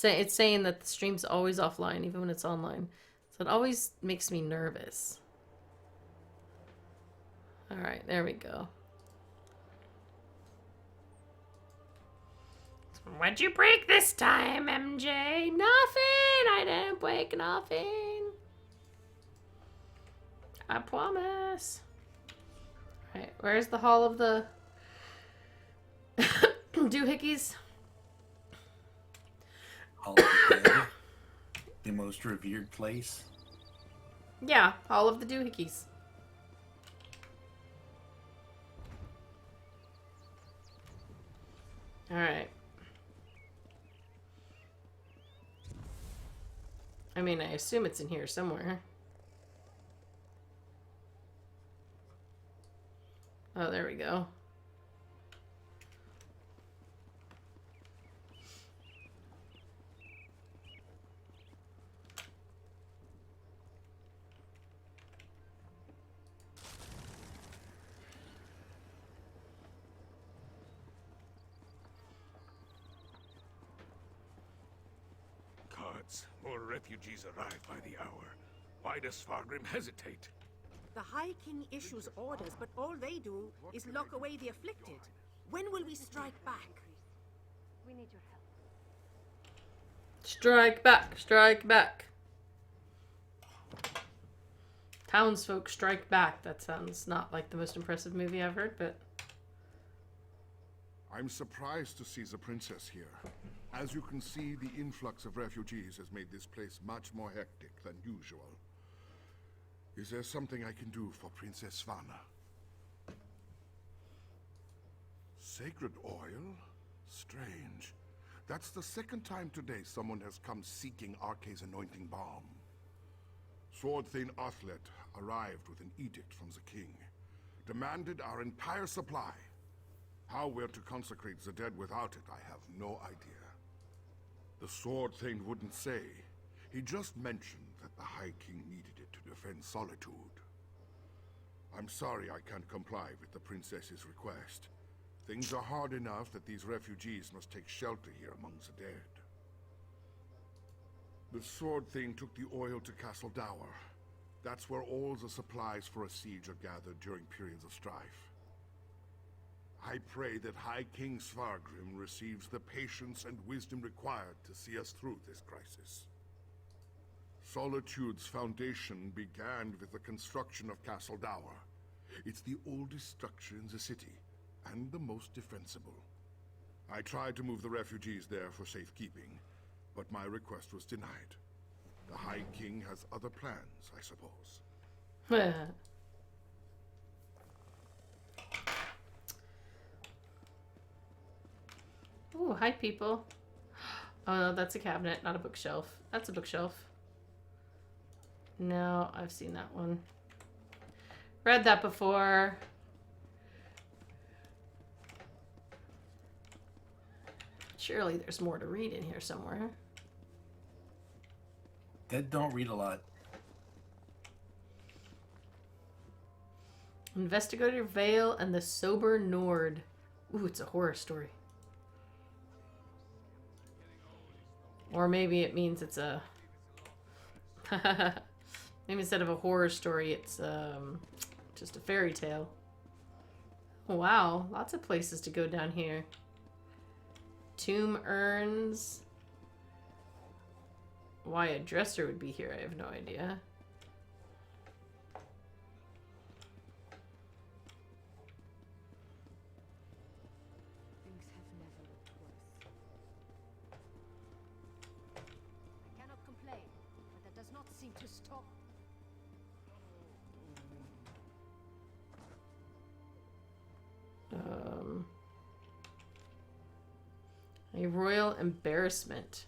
It's saying that the stream's always offline even when it's online. So it always makes me nervous. Alright, there we go. What'd you break this time, MJ? Nothing! I didn't break nothing. I promise. Alright, where's the Hall of the Doohickeys? Hall of the Dead. The most revered place. Yeah, Hall of the Doohickeys. Alright. I mean, I assume it's in here somewhere. Oh, there we go. More refugees arrive by the hour. Why does Fargrim hesitate? The High King issues orders, but all they do is lock away the afflicted. When will we strike back? We need your help. Strike back, strike back. Townsfolk strike back. That sounds not like the most impressive movie I've heard, but... I'm surprised to see the princess here. As you can see, the influx of refugees has made this place much more hectic than usual. Is there something I can do for Princess Svanna? Sacred oil? Strange. That's the second time today someone has come seeking Arke's anointing balm. Sword Thane Athlet arrived with an edict from the king. Demanded our entire supply. How we're to consecrate the dead without it, I have no idea. The Sword Thane wouldn't say. He just mentioned that the High King needed it to defend Solitude. I'm sorry I can't comply with the princess's request. Things are hard enough that these refugees must take shelter here among the dead. The Sword Thane took the oil to Castle Dower. That's where all the supplies for a siege are gathered during periods of strife. I pray that High King Svargrim receives the patience and wisdom required to see us through this crisis. Solitude's foundation began with the construction of Castle Dower. It's the oldest structure in the city, and the most defensible. I tried to move the refugees there for safekeeping, but my request was denied. The High King has other plans, I suppose. Ooh, hi people. Oh no, that's a cabinet, not a bookshelf. That's a bookshelf. No, I've seen that one. Read that before. Surely there's more to read in here somewhere. Dead don't read a lot. Investigator Vale and the Sober Nord. Ooh, it's a horror story. Or maybe it means it's a... maybe instead of a horror story, it's just a fairy tale. Wow, lots of places to go down here. Tomb urns. Why a dresser would be here, I have no idea. Things have never looked worse. I cannot complain, but that does not seem to stop. A royal embarrassment.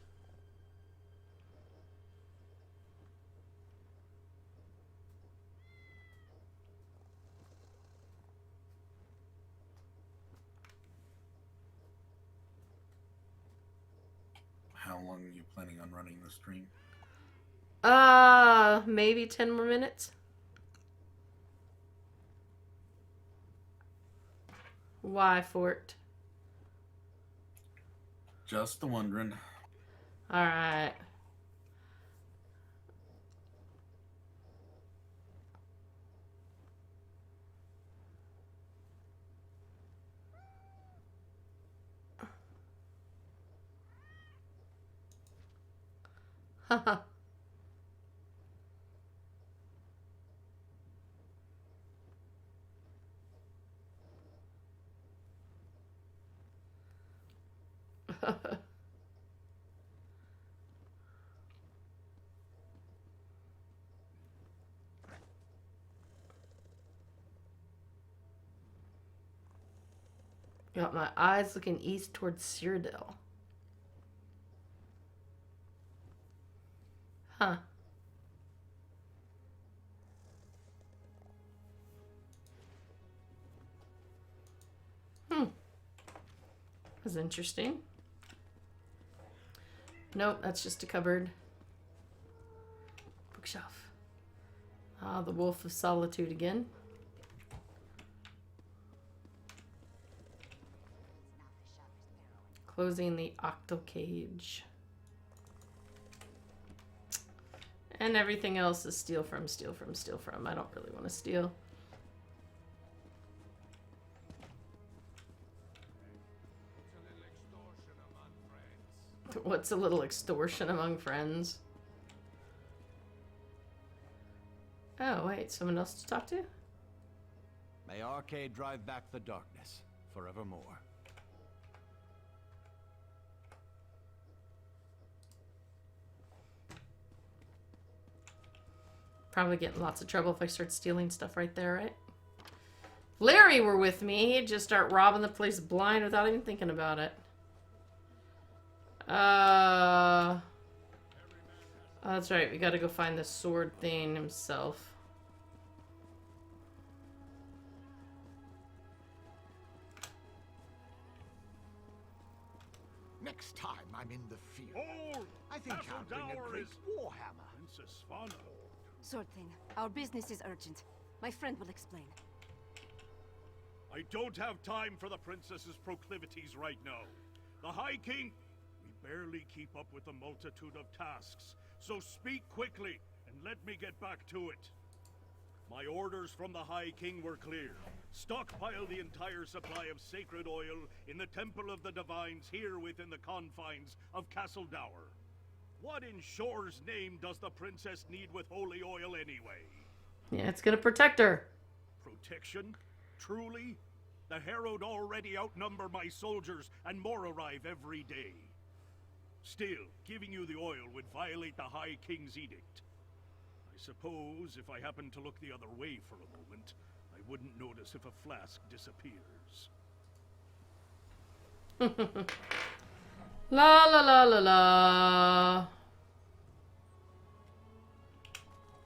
How long are you planning on running the stream? Maybe 10 more minutes. Why, Fort? Just wondering. Alright. Haha. Got my eyes looking east towards Cyrodiil. Huh. That's interesting. Nope, that's just a cupboard. Bookshelf. Ah, the Wolf of Solitude again. Closing the octal cage. And everything else is steal from, steal from, steal from. I don't really want to steal. What's a little extortion among friends? Oh, wait, someone else to talk to? May Arcade drive back the darkness forevermore. Probably get in lots of trouble if I start stealing stuff right there, right? If Larry were with me, he'd just start robbing the place blind without even thinking about it. Oh, that's right. We gotta go find the sword thing himself. Next time I'm in the field, Hold! I think I'll bring a great warhammer. Princess Svana. Sword thing. Our business is urgent. My friend will explain. I don't have time for the princess's proclivities right now. The High King, we barely keep up with the multitude of tasks, so speak quickly and let me get back to it. My orders from the High King were clear. Stockpile the entire supply of sacred oil in the Temple of the Divines here within the confines of Castle Dower. What in Shore's name does the princess need with holy oil anyway? Yeah, it's gonna protect her. Protection? Truly? The Herald already outnumber my soldiers and more arrive every day. Still, giving you the oil would violate the High King's edict. I suppose if I happened to look the other way for a moment, I wouldn't notice if a flask disappears. La la la la la.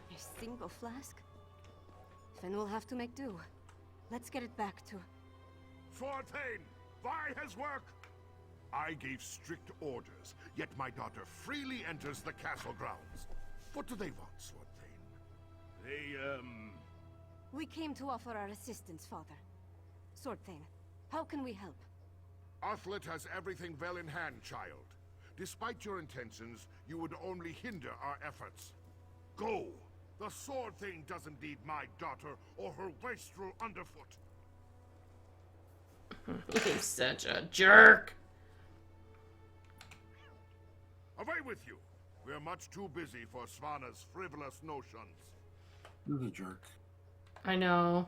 A single flask? Then we'll have to make do. Let's get it back to... Sword Thane, by his work! I gave strict orders, yet my daughter freely enters the castle grounds. What do they want, Sword Thane? They, We came to offer our assistance, Father. Sword Thane, how can we help? Athlet has everything well in hand, child. Despite your intentions, you would only hinder our efforts. Go! The Sword Thing doesn't need my daughter or her wastrel underfoot. He's such a jerk. Away with you! We're much too busy for Svana's frivolous notions. Who's a jerk? I know.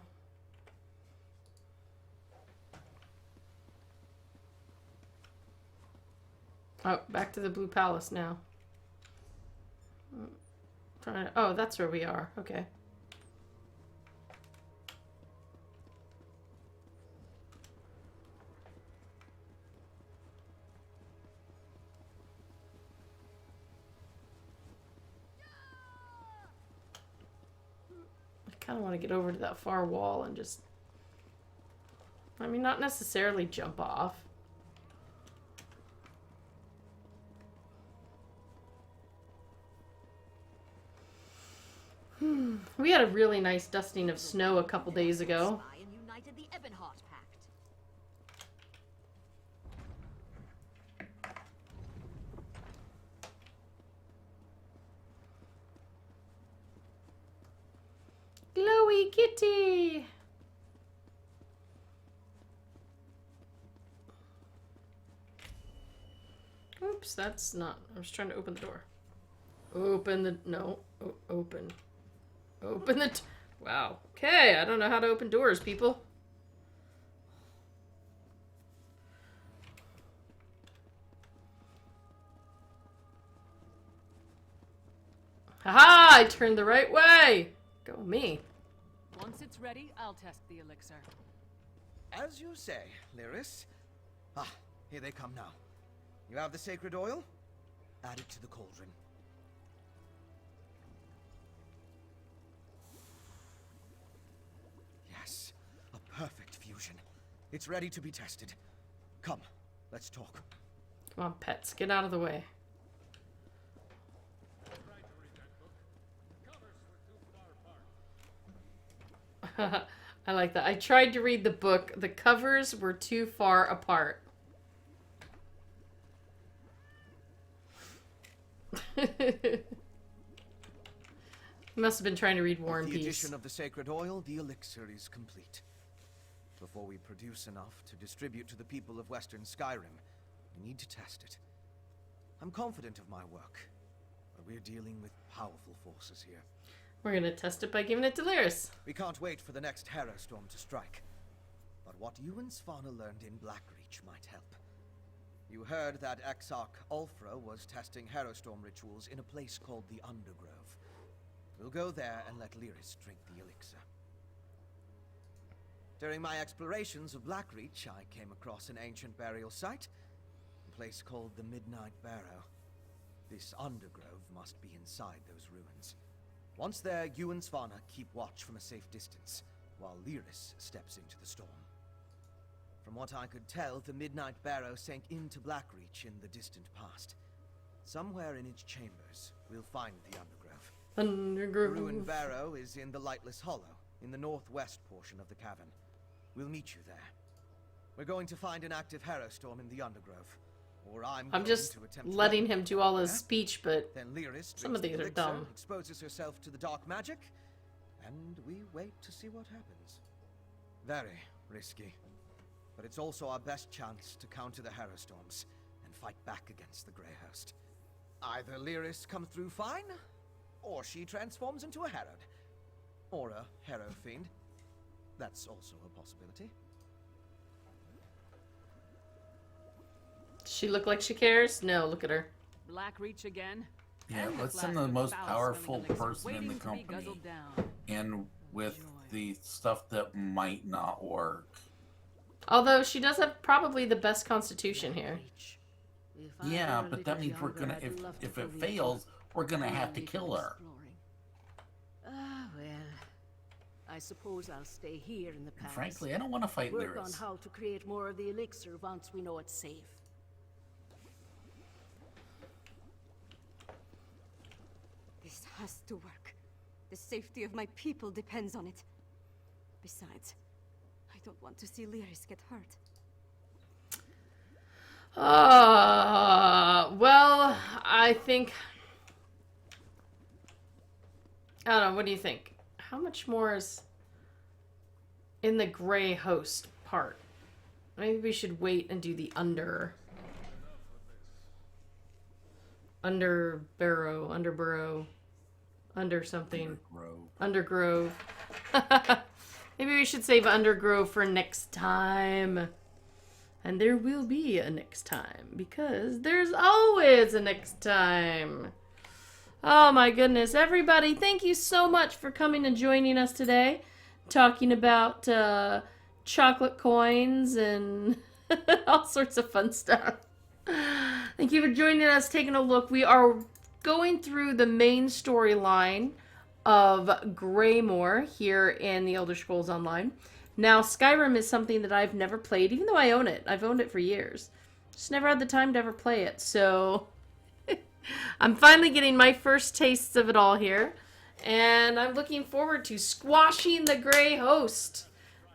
Oh, back to the Blue Palace now. Oh, that's where we are. Okay. I kind of want to get over to that far wall and just... I mean, not necessarily jump off. We had a really nice dusting of snow a couple days ago. And united the Ebonheart Pact. Glowy kitty! Oops, that's not... I was trying to open the door. Open the... No. Open. Open the... Wow. Okay, I don't know how to open doors, people. Haha! I turned the right way! Go me. Once it's ready, I'll test the elixir. As you say, Lyris. Ah, here they come now. You have the sacred oil? Add it to the cauldron. Yes, a perfect fusion. It's ready to be tested. Come, let's talk. Come on, pets, get out of the way. I like that. I tried to read the book. The covers were too far apart. Must have been trying to read War and With the Peace. addition of the sacred oil, the elixir is complete. Before we produce enough to distribute to the people of Western Skyrim, we need to test it. I'm confident of my work, but we're dealing with powerful forces here. We're gonna test it by giving it to Lyris. We can't wait for the next Harrowstorm to strike. But what you and Svanna learned in Blackreach might help. You heard that Exarch Ulfra was testing Harrowstorm rituals in a place called the Undergrove. We'll go there and let Lyris drink the elixir. During my explorations of Blackreach, I came across an ancient burial site, a place called the Midnight Barrow. This Undergrove must be inside those ruins. Once there, you and Svanna keep watch from a safe distance, while Lyris steps into the storm. From what I could tell, the Midnight Barrow sank into Blackreach in the distant past. Somewhere in its chambers, we'll find the Undergrove. Undergrove. The ruined barrow is in the Lightless Hollow, in the northwest portion of the cavern. We'll meet you there. We're going to find an active Harrowstorm in the Undergrove. Or I'm just to attempt letting him do all his speech, but then Lyris some of drinks these the are elixir, dumb. exposes herself to the dark magic, and we wait to see what happens. Very risky. But it's also our best chance to counter the Harrowstorms and fight back against the Grey Host. Either Lyris comes through fine, or she transforms into a Harrod. Or a Harrow Fiend. That's also a possibility. Does she look like she cares? No, look at her. Blackreach again? Yeah, And let's the send flask the of most foul-smelling powerful elixir person in the waiting to be company. guzzled down. And with the stuff that might not work. Although she does have probably the best constitution here. Yeah, but that means we're gonna, if it fails, we're gonna have to kill her. Ah, well. I suppose I'll stay here in the And palace. frankly, I don't want to fight Work on Lyris. how to create more of the elixir once we know it's safe. This has to work. The safety of my people depends on it. Besides, I don't want to see Lyris get hurt. Well, I think... I don't know, what do you think? How much more is in the Grey Host part? Maybe we should wait and do the Under Barrow, Under something. Undergrove. Maybe we should save Undergrove for next time. And there will be a next time, because there's always a next time. Oh my goodness, everybody, thank you so much for coming and joining us today, talking about chocolate coins and all sorts of fun stuff. Thank you for joining us, taking a look. We are going through the main storyline of Greymoor here in the Elder Scrolls Online. Now, Skyrim is something that I've never played, even though I own it. I've owned it for years. Just never had the time to ever play it, so... I'm finally getting my first tastes of it all here, and I'm looking forward to squashing the Grey Host,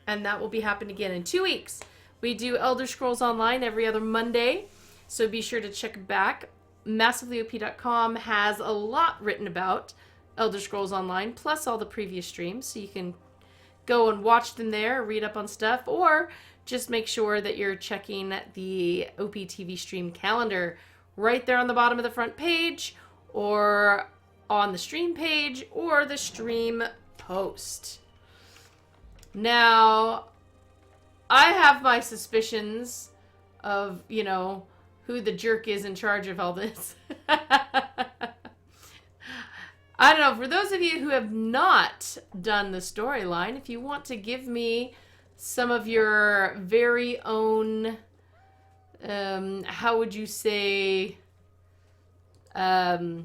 and that will be happening again in 2 weeks. We do Elder Scrolls Online every other Monday, so be sure to check back. MassivelyOP.com has a lot written about Elder Scrolls Online, plus all the previous streams, so you can go and watch them there, read up on stuff, or just make sure that you're checking the OPTV stream calendar right there on the bottom of the front page, or on the stream page, or the stream post. Now, I have my suspicions of, you know, who the jerk is in charge of all this. I don't know, for those of you who have not done the storyline, if you want to give me some of your very own... how would you say, oh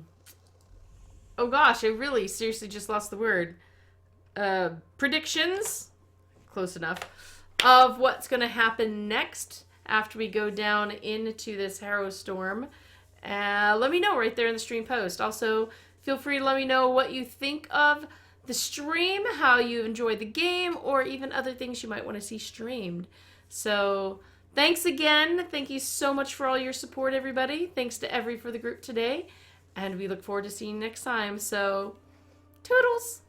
gosh, I really seriously just lost the word, predictions, close enough, of what's going to happen next after we go down into this Harrowstorm, let me know right there in the stream post. Also, feel free to let me know what you think of the stream, how you enjoyed the game, or even other things you might want to see streamed. So... thanks again. Thank you so much for all your support, everybody. Thanks to Every for the group today. And we look forward to seeing you next time. So, toodles!